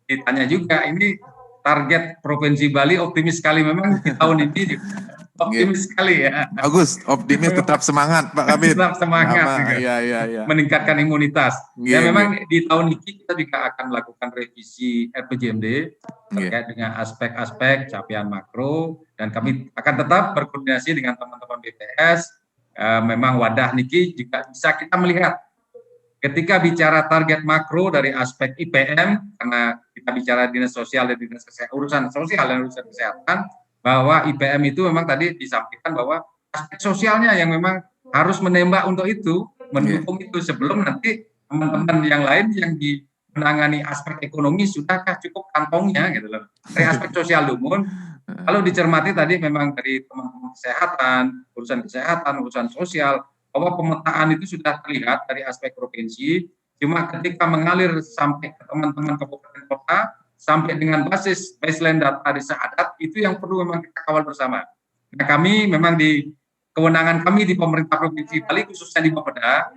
ditanya juga, ini target Provinsi Bali optimis sekali memang di tahun ini juga. Optimis sekali ya. Bagus, optimis, tetap semangat Pak Kabid. Tetap semangat. Iya. Meningkatkan imunitas. Memang di tahun ini kita juga akan melakukan revisi RPJMD terkait dengan aspek-aspek capaian makro, dan kami akan tetap berkoordinasi dengan teman-teman BPS memang wadah niki juga bisa kita melihat ketika bicara target makro dari aspek IPM, karena kita bicara dinas sosial dan dinas kesehatan, urusan sosial dan urusan kesehatan, bahwa IPM itu memang tadi disampaikan bahwa aspek sosialnya yang memang harus menembak untuk itu, mendukung itu sebelum nanti teman-teman yang lain yang menangani aspek ekonomi sudahkah cukup kantongnya gitu loh. Dari aspek sosial umum, kalau dicermati tadi memang dari teman-teman kesehatan, urusan sosial, bahwa pemetaan itu sudah terlihat dari aspek provinsi, cuma ketika mengalir sampai ke teman-teman kabupaten kota, sampai dengan baseline data desa adat, itu yang perlu memang kita kawal bersama. Nah, kami memang di kewenangan kami di pemerintah Provinsi Bali, khususnya di Bapeda,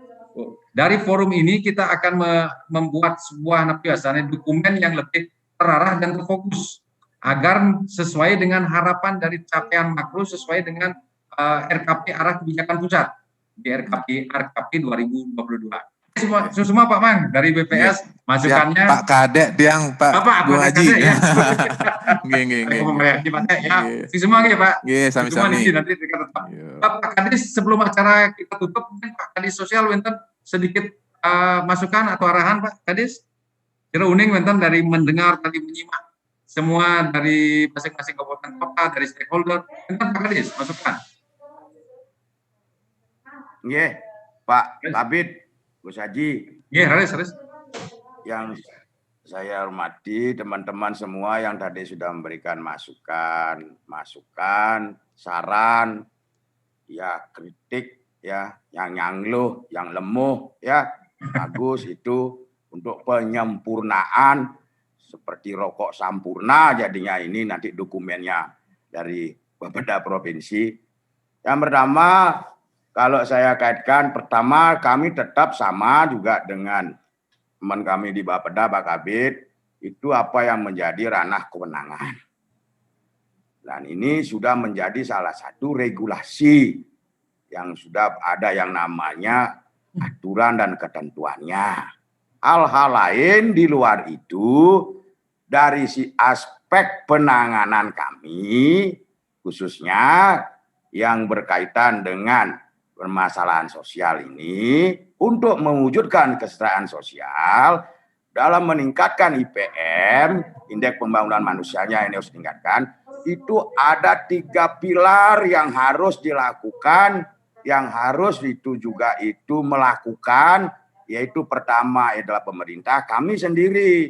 dari forum ini kita akan membuat sebuah dokumen yang lebih terarah dan terfokus, agar sesuai dengan harapan dari capaian makro, sesuai dengan RKP arah kebijakan pusat di RKP 2022. Semua Pak Mang dari BPS masukannya. Pak Kadek Tiang Pak Bung Haji. Ya. Semua nggih Pak. Nggih, sami-sami. Nanti Pak Kadis, sebelum acara kita tutup, mungkin Pak Kadis Sosial wonten sedikit masukan atau arahan Pak Kadis. Kira uning wonten dari mendengar tadi menyimak semua dari masing-masing kabupaten kota, dari stakeholder, wonten Pak Kadis masukan. Nggih, Pak Kabid, Gus Haji. Nggih, Haris. Yang saya hormati teman-teman semua yang tadi sudah memberikan masukan, saran, ya kritik, ya yang nyangluh, yang lemuh, ya bagus itu untuk penyempurnaan seperti rokok sampurna jadinya ini nanti dokumennya dari Bapeda Provinsi. Yang pertama, kalau saya kaitkan, pertama kami tetap sama juga dengan teman kami di Bapeda, Pak Kabid, itu apa yang menjadi ranah kewenangan. Dan ini sudah menjadi salah satu regulasi yang sudah ada yang namanya aturan dan ketentuannya. Hal-hal lain di luar itu, dari si aspek penanganan kami, khususnya yang berkaitan dengan permasalahan sosial ini, untuk mewujudkan kesejahteraan sosial dalam meningkatkan IPM, indeks pembangunan manusianya ini harus ditingkatkan, itu ada 3 pilar yang harus dilakukan, yang harus itu juga itu melakukan, yaitu pertama adalah pemerintah, kami sendiri.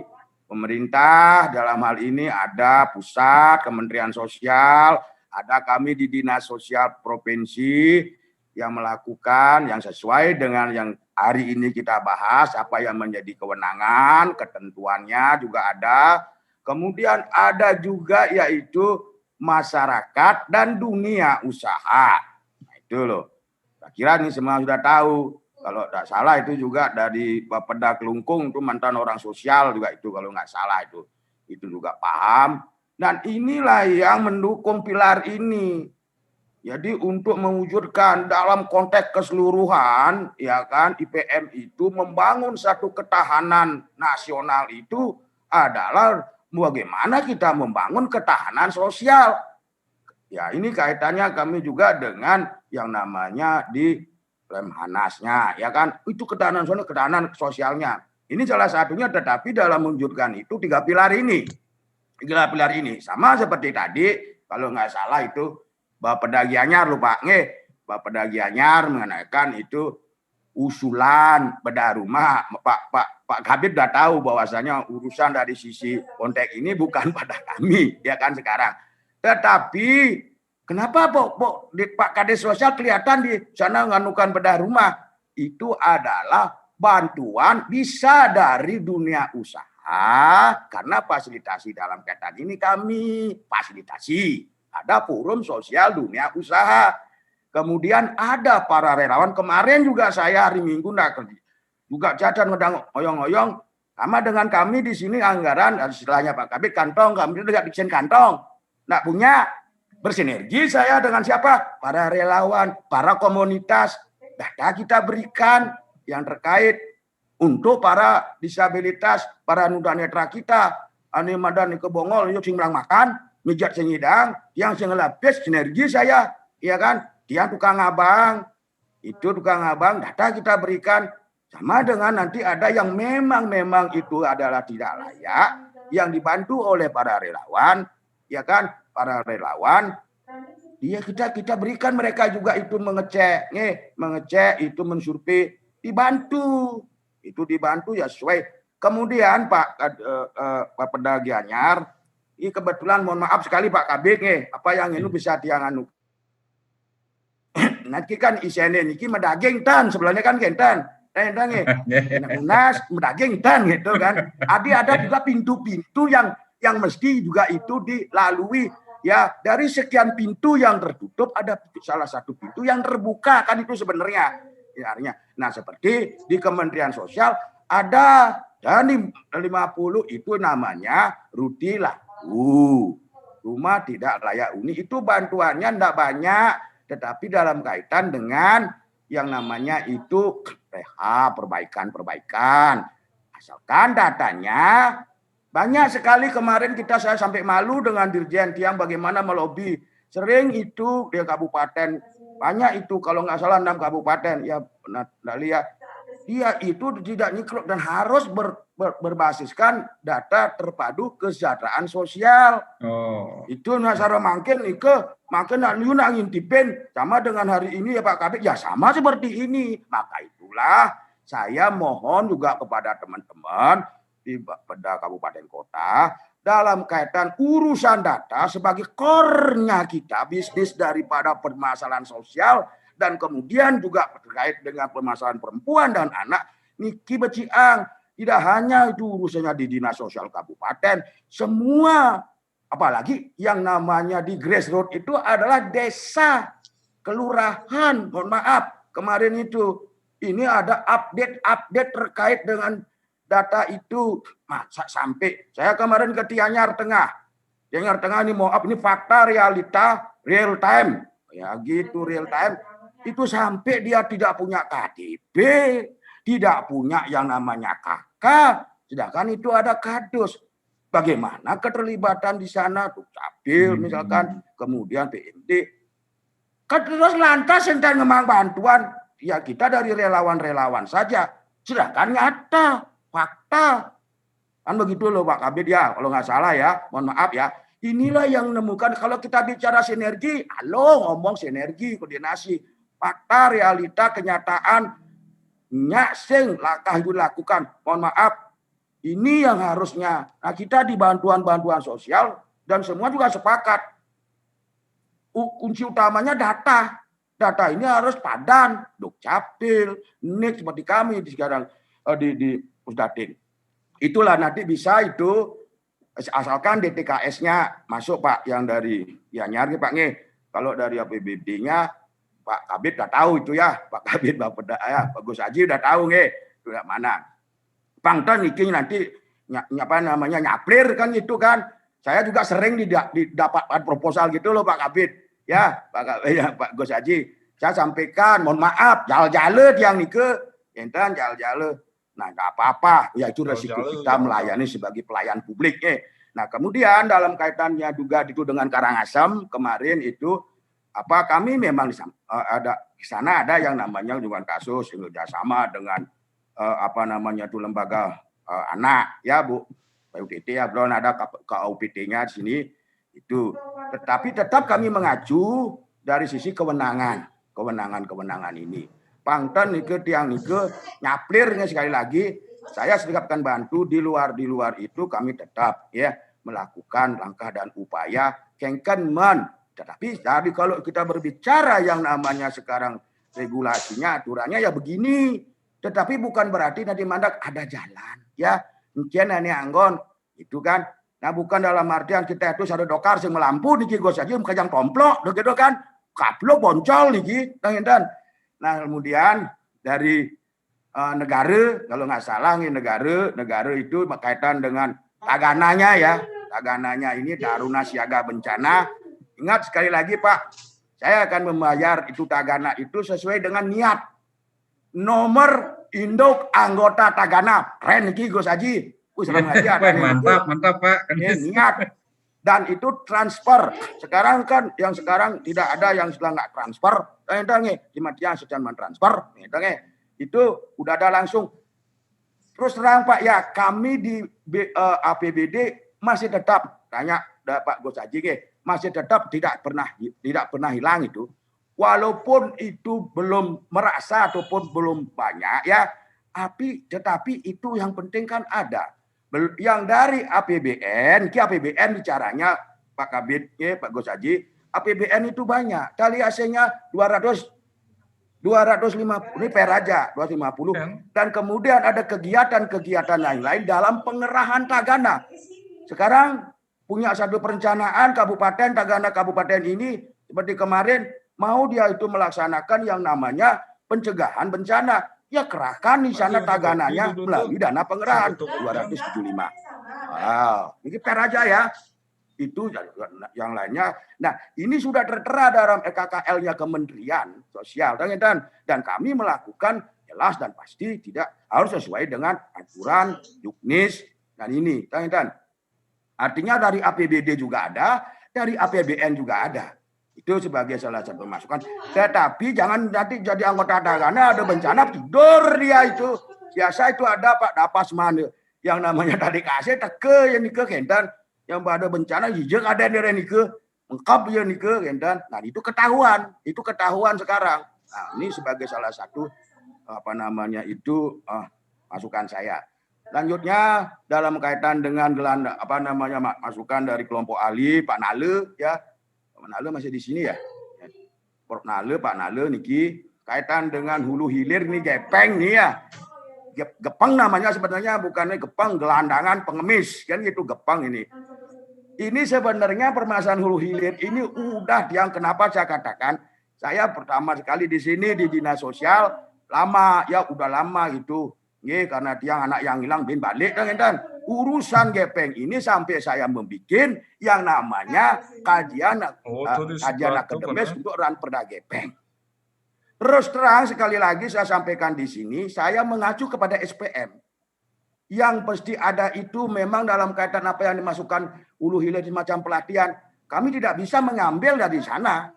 Pemerintah dalam hal ini ada pusat, Kementerian Sosial, ada kami di Dinas Sosial Provinsi, yang melakukan yang sesuai dengan yang hari ini kita bahas, apa yang menjadi kewenangan, ketentuannya juga ada. Kemudian ada juga yaitu masyarakat dan dunia usaha. Nah, itu loh. Saya kira ini semua sudah tahu. Kalau tidak salah itu juga dari Bapeda Kelungkung, itu mantan orang sosial juga itu kalau nggak salah itu juga paham. Dan inilah yang mendukung pilar ini. Jadi untuk mewujudkan dalam konteks keseluruhan, ya kan, IPM itu membangun satu ketahanan nasional itu adalah bagaimana kita membangun ketahanan sosial. Ya ini kaitannya kami juga dengan yang namanya di Lemhanasnya, ya kan, itu ketahanan sosialnya. Ini salah satunya, tetapi dalam mewujudkan itu 3 pilar ini. 3 pilar ini sama seperti tadi, kalau nggak salah itu Bapeda Gianyar lupa Bapeda Gianyar mengenaikan itu usulan bedah rumah. Pak Kabid sudah tahu bahwasanya urusan dari sisi konteks ini bukan pada kami, ya kan sekarang. Tetapi kenapa Pak Kades Sosial kelihatan di sana nganukan bedah rumah? Itu adalah bantuan bisa dari dunia usaha, karena fasilitasi dalam kaitan ini kami fasilitasi. Ada forum sosial dunia usaha. Kemudian ada para relawan. Kemarin juga saya hari Minggu juga jajan ngedang oyong-oyong sama dengan kami di sini anggaran, istilahnya Pak Kabid kantong, kami juga bikin kantong. Nggak punya, bersinergi saya dengan siapa? Para relawan, para komunitas. Data kita berikan yang terkait untuk para disabilitas, para tunanetra kita. Ani madan ke Bongol, yuk sing bilang makan. Mijat sing hidang, yang sing lapis sinergi saya, ya kan? Dia tukang abang, Itu tukang abang data kita berikan sama dengan nanti ada yang memang itu adalah tidak layak yang dibantu oleh para relawan, ya kan? Para relawan dia kita berikan mereka juga itu mengecek itu mensurvei, dibantu ya sesuai. Kemudian Pak Peda Gianyar, ini kebetulan mohon maaf sekali Pak Kabit apa yang ini bisa dianganu. Nanti kan isiannya niki medaging tan sebelahnya kan gentan. Unas medaging tan gitu kan. Ada juga pintu-pintu yang mesti juga itu dilalui. Ya, dari sekian pintu yang tertutup ada salah satu pintu yang terbuka kan itu sebenarnya. Nah, seperti di Kementerian Sosial ada dan 50 itu namanya Ruti Laku. Rumah tidak layak huni itu bantuannya tidak banyak, tetapi dalam kaitan dengan yang namanya itu perbaikan. Asalkan datanya banyak sekali kemarin saya sampai malu dengan Dirjen Tiang bagaimana melobi. Sering itu di kabupaten, banyak itu kalau nggak salah 6 kabupaten. Ya lihat. Dia itu tidak nyikluk dan harus berbasiskan data terpadu kesejahteraan sosial. Itu nasara makin ngintipin sama dengan hari ini ya Pak Kabit. Ya sama seperti ini. Maka itulah saya mohon juga kepada teman-teman di Peda Kabupaten Kota dalam kaitan urusan data sebagai core-nya kita bisnis daripada permasalahan sosial dan kemudian juga terkait dengan permasalahan perempuan dan anak niki beciang tidak hanya itu urusannya di Dinas Sosial Kabupaten, semua apalagi yang namanya di grassroots itu adalah desa, kelurahan, mohon maaf kemarin itu ini ada update terkait dengan data itu masa sampai saya kemarin ke Tianyar Tengah ini maaf ini fakta realita real time ya gitu real time itu sampai dia tidak punya KTP, tidak punya yang namanya KK, sedangkan itu ada kadus. Bagaimana keterlibatan di sana tuh Capil misalkan, kemudian PMD. Terus lantas enten ngemang bantuan ya kita dari relawan-relawan saja, sedangkan nyata fakta. Kan begitu loh Pak Kabid ya, kalau nggak salah ya, mohon maaf ya. Inilah yang menemukan kalau kita bicara sinergi, ngomong sinergi, koordinasi, fakta, realita, kenyataan, sing langkah itu dilakukan. Mohon maaf, ini yang harusnya. Nah kita di bantuan sosial dan semua juga sepakat. Kunci utamanya data. Data ini harus padan, Dukcapil, NIK seperti kami di sekarang di Pusdatin. Itulah nanti bisa itu asalkan DTKS-nya masuk Pak yang dari Gianyar Pak kalau dari APBD-nya Pak Kabid udah tahu itu ya, Pak Kabid Bapak Pak Gus Haji udah tahu itu mana. Pangton iki nanti nyaplir kan itu kan. Saya juga sering didapat proposal gitu loh Pak Kabid. Ya, Pak Gus Haji. Saya sampaikan, mohon maaf, jal-jale yang nike, enten jal-jale. Nah, enggak apa-apa. Ya itu resiko kita melayani sebagai pelayan publik. Nah, kemudian dalam kaitannya juga itu dengan Karangasem kemarin itu kami memang ada di sana ada yang namanya hubungan kasus kerjasama dengan lembaga anak ya Bu PUTT ya belum ada KUPT-nya di sini itu tetapi tetap kami mengacu dari sisi kewenangan ini Pangton nike tiang nike nyaplirnya sekali lagi saya sedikatkan bantu di luar itu kami tetap ya melakukan langkah dan upaya kengkenmen. Tetapi kalau kita berbicara yang namanya sekarang regulasinya, aturannya ya begini. Tetapi bukan berarti nanti mandak ada jalan. Ya, mungkin ini anggon. Itu kan. Nah bukan dalam artian kita itu ada dokar yang melampu niki gos aja kajang tomplok. Gitu kan. Kaplo boncol niki. Nah kemudian dari negara, kalau nggak salah negara itu berkaitan dengan tagananya ya. Tagananya ini Taruna Siaga Bencana. Ingat sekali lagi Pak, saya akan membayar itu tagana itu sesuai dengan niat. Nomor induk anggota tagana. Keren nih Gus Haji. Mantap Pak. Niat. dan itu transfer. Sekarang kan yang sekarang tidak ada yang sudah nggak transfer, kematian sedang mentransfer, itu udah ada langsung. Terus terang Pak ya, kami di APBD masih tetap tanya Pak Gus Haji masih tetap tidak pernah hilang itu. Walaupun itu belum merasa ataupun belum banyak ya, tetapi itu yang penting kan ada. Yang dari APBN, bicaranya Pak Kabid, Pak Gus Haji, APBN itu banyak. Tali AC-nya 250 ini per aja 250. Dan kemudian ada kegiatan-kegiatan lain dalam pengerahan Tagana. Sekarang punya satu perencanaan Kabupaten Tagana Kabupaten ini seperti kemarin mau dia itu melaksanakan yang namanya pencegahan bencana. Ya kerahkan di sana Tagananya melalui dana pengerahan 275. Wow, ini per aja ya. Itu yang lainnya. Nah, ini sudah tertera dalam EKKL-nya Kementerian Sosial dan kami melakukan jelas dan pasti tidak harus sesuai dengan aturan Yuknis dan ini. Artinya dari APBD juga ada, dari APBN juga ada. Itu sebagai salah satu masukan. Tetapi jangan nanti jadi anggota Tagana ada bencana tidur dia itu. Biasa itu ada Pak Dapas mana yang namanya tadi kasih teke yang nikah kentan yang pada bencana jijik ada dari nikah lengkap ya nikah kentan. Nah itu ketahuan sekarang. Nah ini sebagai salah satu masukan saya. Selanjutnya dalam kaitan dengan masukan dari kelompok ahli Pak Nale ya. Pak Nale masih di sini ya. Pak Nale niki kaitan dengan hulu hilir nih gepeng nih ya. Gepeng namanya sebenarnya bukannya gepeng, gelandangan pengemis kan gitu gepeng ini. Ini sebenarnya permasalahan hulu hilir ini udah yang kenapa saya katakan saya pertama sekali di sini di dinas sosial lama ya udah lama itu. Karena dia anak yang hilang bin balik kan. Urusan gepeng ini sampai saya membuat yang namanya kajian akademis untuk ran perda gepeng. Terus terang sekali lagi saya sampaikan di sini, saya mengacu kepada SPM. Yang pasti ada itu memang dalam kaitan apa yang dimasukkan hulu hilir semacam pelatihan. Kami tidak bisa mengambil dari sana.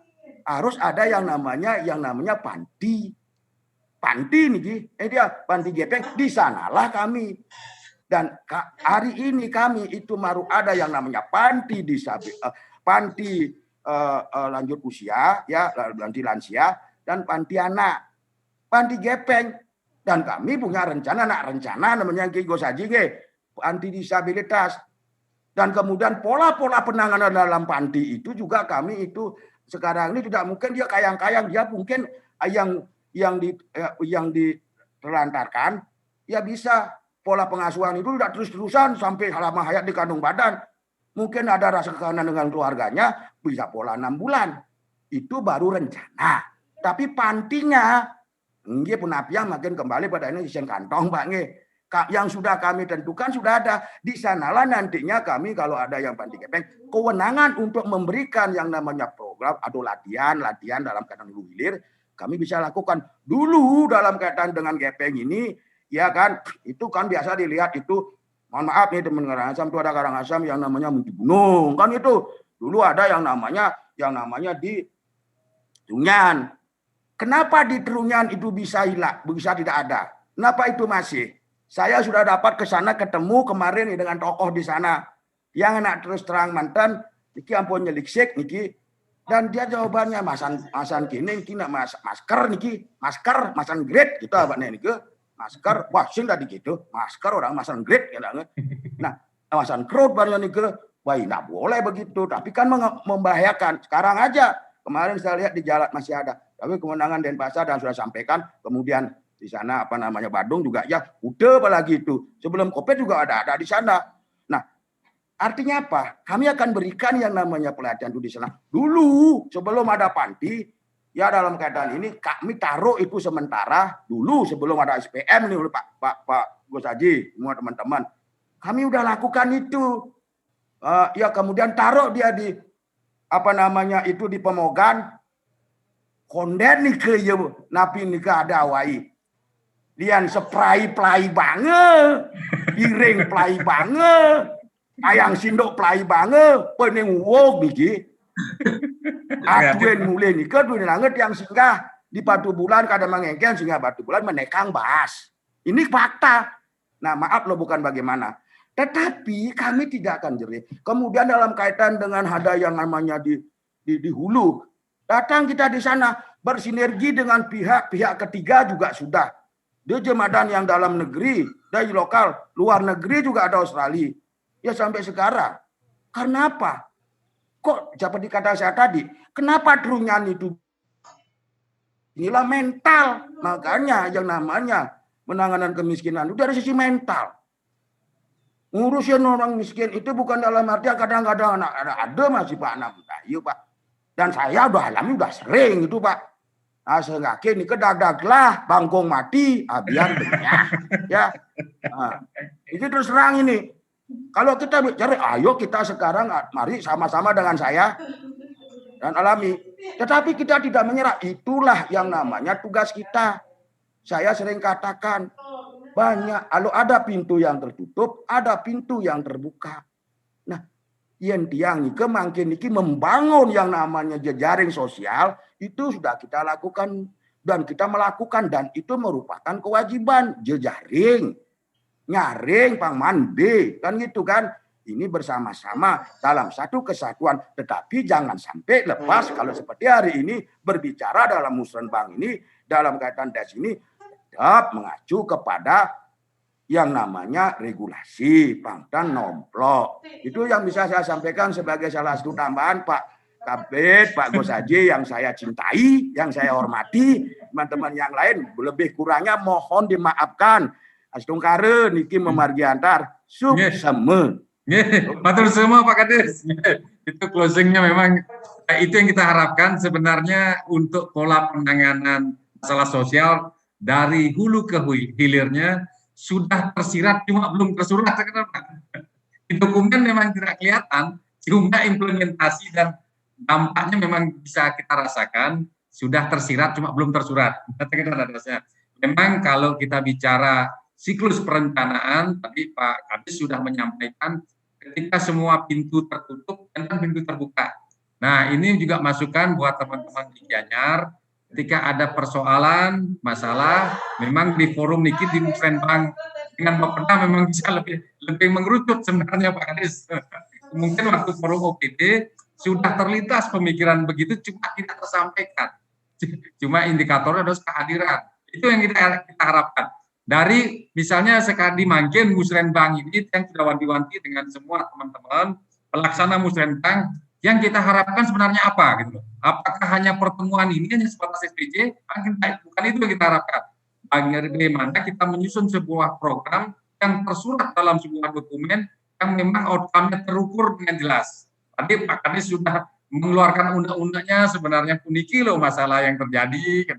Harus ada yang namanya panti. Panti nih, panti gepeng di sanalah kami. Dan hari ini kami itu baru ada yang namanya panti panti lanjut usia ya, panti lansia dan panti anak, panti gepeng. Dan kami punya rencana namanya Ki Gus Haji panti disabilitas. Dan kemudian pola-pola penanganan dalam panti itu juga kami itu sekarang ini tidak mungkin dia kayang-kayang, dia mungkin yang ditelantarkan ya bisa pola pengasuhan itu tidak terus-terusan sampai lama hayat di kandung badan. Mungkin ada rasa kekangan dengan keluarganya bisa pola 6 bulan. Itu baru rencana. Tapi pantinya nggih punapian makin kembali pada ini isen kantong Pak nggih. Yang sudah kami tentukan sudah ada. Di sanalah nantinya kami kalau ada yang panti gepeng kewenangan untuk memberikan yang namanya program atau latihan dalam kaitan hulu hilir kami bisa lakukan dulu dalam kaitan dengan gepeng ini, ya kan? Itu kan biasa dilihat itu, mohon maaf nih teman Karangasem itu ada Karangasem yang namanya Munti Gunung, kan itu dulu ada yang namanya di Trunyan. Kenapa di Trunyan itu bisa hilang, bisa tidak ada? Kenapa itu masih? Saya sudah dapat ke sana ketemu kemarin dengan tokoh di sana yang anak terus terang mantan, niki ampun nyeliksik niki. Dan dia jawabannya masan kini masker niki masan grade gitu abangnya niki masker wah sing tadi gitu masker orang masan grade ya nah masan crowd baru niki wah tidak boleh begitu tapi kan membahayakan. Sekarang aja kemarin saya lihat di jalan masih ada tapi kemenangan Denpasar dan sudah sampaikan kemudian di sana Badung juga ya udah apalagi itu sebelum Covid juga ada di sana. Artinya apa? Kami akan berikan yang namanya pelatihan itu di sana. Dulu sebelum ada panti, ya dalam keadaan ini kami taruh itu sementara dulu sebelum ada SPM nih Pak Gus Haji, semua teman-teman. Kami udah lakukan itu. Ya kemudian taruh dia di itu di Pemogan. Konden nih ke ya, napi nih ke ada awai. Lian spray play banget, piring play banget. Ayang sindok plai banget, pening wog biji. Atuen mulai nikah dunia langit yang singgah di batu bulan kadang mengengken sehingga batu bulan menekang bahas. Ini fakta. Nah maaf lo bukan bagaimana. Tetapi kami tidak akan jerih. Kemudian dalam kaitan dengan ada yang namanya di hulu, datang kita di sana bersinergi dengan pihak ketiga juga sudah. Di jemadan yang dalam negeri, dari lokal, luar negeri juga ada Australia. Ya sampai sekarang. Karena apa? Kok seperti kata saya tadi, kenapa Trunyan itu? Inilah mental. Makanya yang namanya penanganan kemiskinan itu dari sisi mental. Ngurusin orang miskin itu bukan dalam arti kadang-kadang ada masih Pak Ayu Pak. Dan saya udah alami udah sering itu Pak. Nah, sengakin ini kedagaglah bangkong mati, biar banyak. Ya. Nah, itu terus terang ini. Kalau kita bicara, ayo kita sekarang mari sama-sama dengan saya dan alami. Tetapi kita tidak menyerah. Itulah yang namanya tugas kita. Saya sering katakan banyak. Kalau ada pintu yang tertutup, ada pintu yang terbuka. Nah, yang tiang ini kemangkin ini membangun yang namanya jejaring sosial itu sudah kita lakukan dan kita melakukan dan itu merupakan kewajiban jejaring. Nyaring pangman B kan gitu kan, ini bersama-sama dalam satu kesatuan, tetapi jangan sampai lepas kalau seperti hari ini berbicara dalam musrenbang ini dalam kaitan des ini tetap mengacu kepada yang namanya regulasi pangtan nomplok. Itu yang bisa saya sampaikan sebagai salah satu tambahan Pak Kabit, Pak Gosaji yang saya cintai, yang saya hormati, teman-teman yang lain lebih kurangnya mohon dimaafkan. Astungkare niki memargi antar sukseme. Matur semua Pak Kades. Itu closingnya memang itu yang kita harapkan sebenarnya untuk pola penanganan masalah sosial dari hulu ke hilirnya sudah tersirat cuma belum tersurat. Di dokumen memang tidak kelihatan, cuma implementasi dan dampaknya memang bisa kita rasakan sudah tersirat cuma belum tersurat. Memang kalau kita bicara siklus perencanaan, tadi Pak Kadis sudah menyampaikan ketika semua pintu tertutup dan pintu terbuka. Nah ini juga masukan buat teman-teman di Gianyar, ketika ada persoalan, masalah, memang di forum niki di Musrenbang dengan Bapeda memang bisa lebih mengerucut sebenarnya Pak Kadis. Mungkin waktu forum OPD sudah terlintas pemikiran begitu, cuma tidak tersampaikan. Cuma indikatornya adalah kehadiran. Itu yang kita harapkan. Dari misalnya sekali mangkin Musrenbang ini yang sudah wanti-wanti dengan semua teman-teman pelaksana Musrenbang yang kita harapkan sebenarnya apa gitu. Apakah hanya pertemuan ini hanya sebatas SPJ? Bukan itu yang kita harapkan. Bagaimana kita menyusun sebuah program yang tersurat dalam sebuah dokumen yang memang outcome-nya terukur dengan jelas. Tadi Pak Kadis sudah mengeluarkan undang-undangnya sebenarnya puniki loh masalah yang terjadi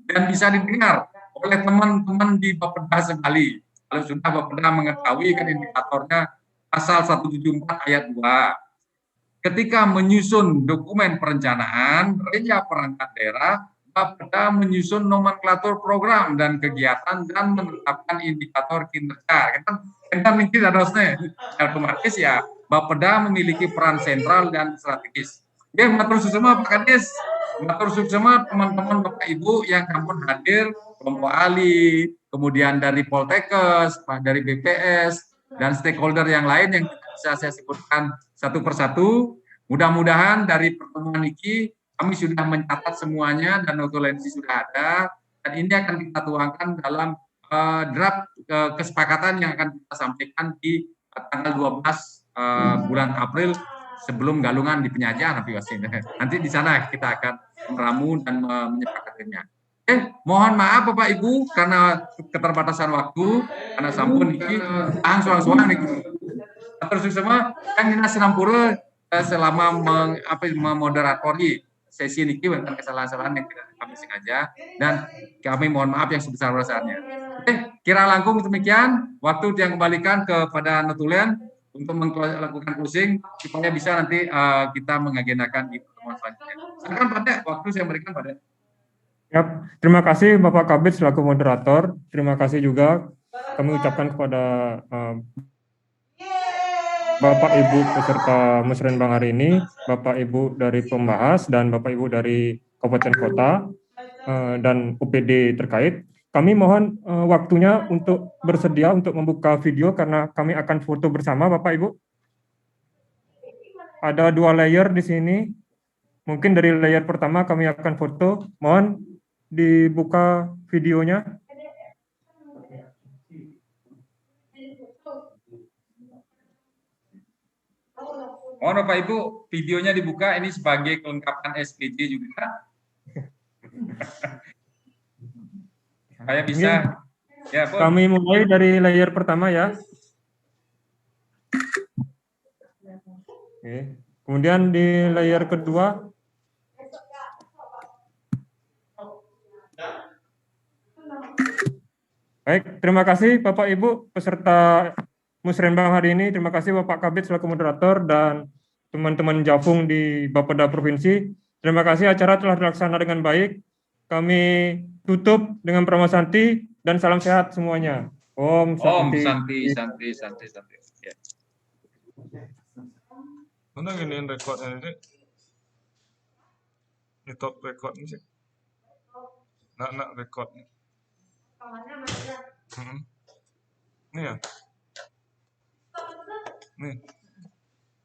dan bisa didengar oleh teman-teman di Bapeda sekali. Kalau sudah Bapeda mengetahui kan indikatornya pasal 174 ayat 2. Ketika menyusun dokumen perencanaan, Reja Perangkat Daerah, Bapeda menyusun nomenklatur program dan kegiatan dan menetapkan indikator kinerja. Kita mungkin harusnya otomatis ya Bapeda memiliki peran sentral dan strategis. Ya, matur susema Pak Kadis, matur susema teman-teman Bapak Ibu yang kampun hadir, kelompok ahli, kemudian dari Poltekkes, dari BPS, dan stakeholder yang lain yang bisa saya sebutkan satu persatu. Mudah-mudahan dari pertemuan ini kami sudah mencatat semuanya dan notulensi sudah ada, dan ini akan kita tuangkan dalam draft kesepakatan yang akan kita sampaikan di tanggal 12 bulan April sebelum galungan di penyajian nanti di sana kita akan meramu dan menyepakatinya. Mohon maaf Bapak Ibu karena keterbatasan waktu, karena sampun ini soang-soang nih. Terus semua kan Dinas Sinampura selama memoderatori sesi ini tentang kesalahan-kesalahan yang tidak kami sengaja dan kami mohon maaf yang sebesar-besarnya. Kira langkung demikian, waktu yang kembalikan kepada Notulen untuk melakukan closing supaya bisa nanti kita mengagendakan di pertemuan selanjutnya. Silakan Pak Dek, waktu saya berikan Pak Dek. Ya, terima kasih Bapak Kabit selaku moderator. Terima kasih juga kami ucapkan kepada Bapak Ibu peserta musrenbang hari ini, Bapak Ibu dari pembahas dan Bapak Ibu dari kabupaten kota dan UPD terkait, kami mohon waktunya untuk bersedia untuk membuka video karena kami akan foto bersama Bapak Ibu. Ada 2 layer di sini. Mungkin dari layer pertama kami akan foto. Mohon dibuka videonya. Mohon Bapak Ibu, videonya dibuka, ini sebagai kelengkapan SPJ juga. Saya bisa. Ya, Pun. Kami mulai dari layer pertama ya. Oke. Kemudian di layer kedua. Baik, terima kasih Bapak Ibu peserta musrenbang hari ini. Terima kasih Bapak Kabid selaku moderator dan teman-teman Jafung di Bapeda Provinsi. Terima kasih, acara telah dilaksanakan dengan baik. Kami tutup dengan Pramasanti dan salam sehat semuanya. Om Santi. Santi. Ya. Mana giniin rekodnya ini? Ini top record ini sih. Nak record. Ini ya. Nih.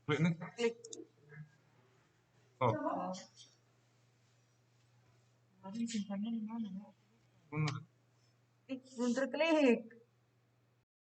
Klik nih. Klik. Oh. Simpannya di mana? Benar. Belum terklik.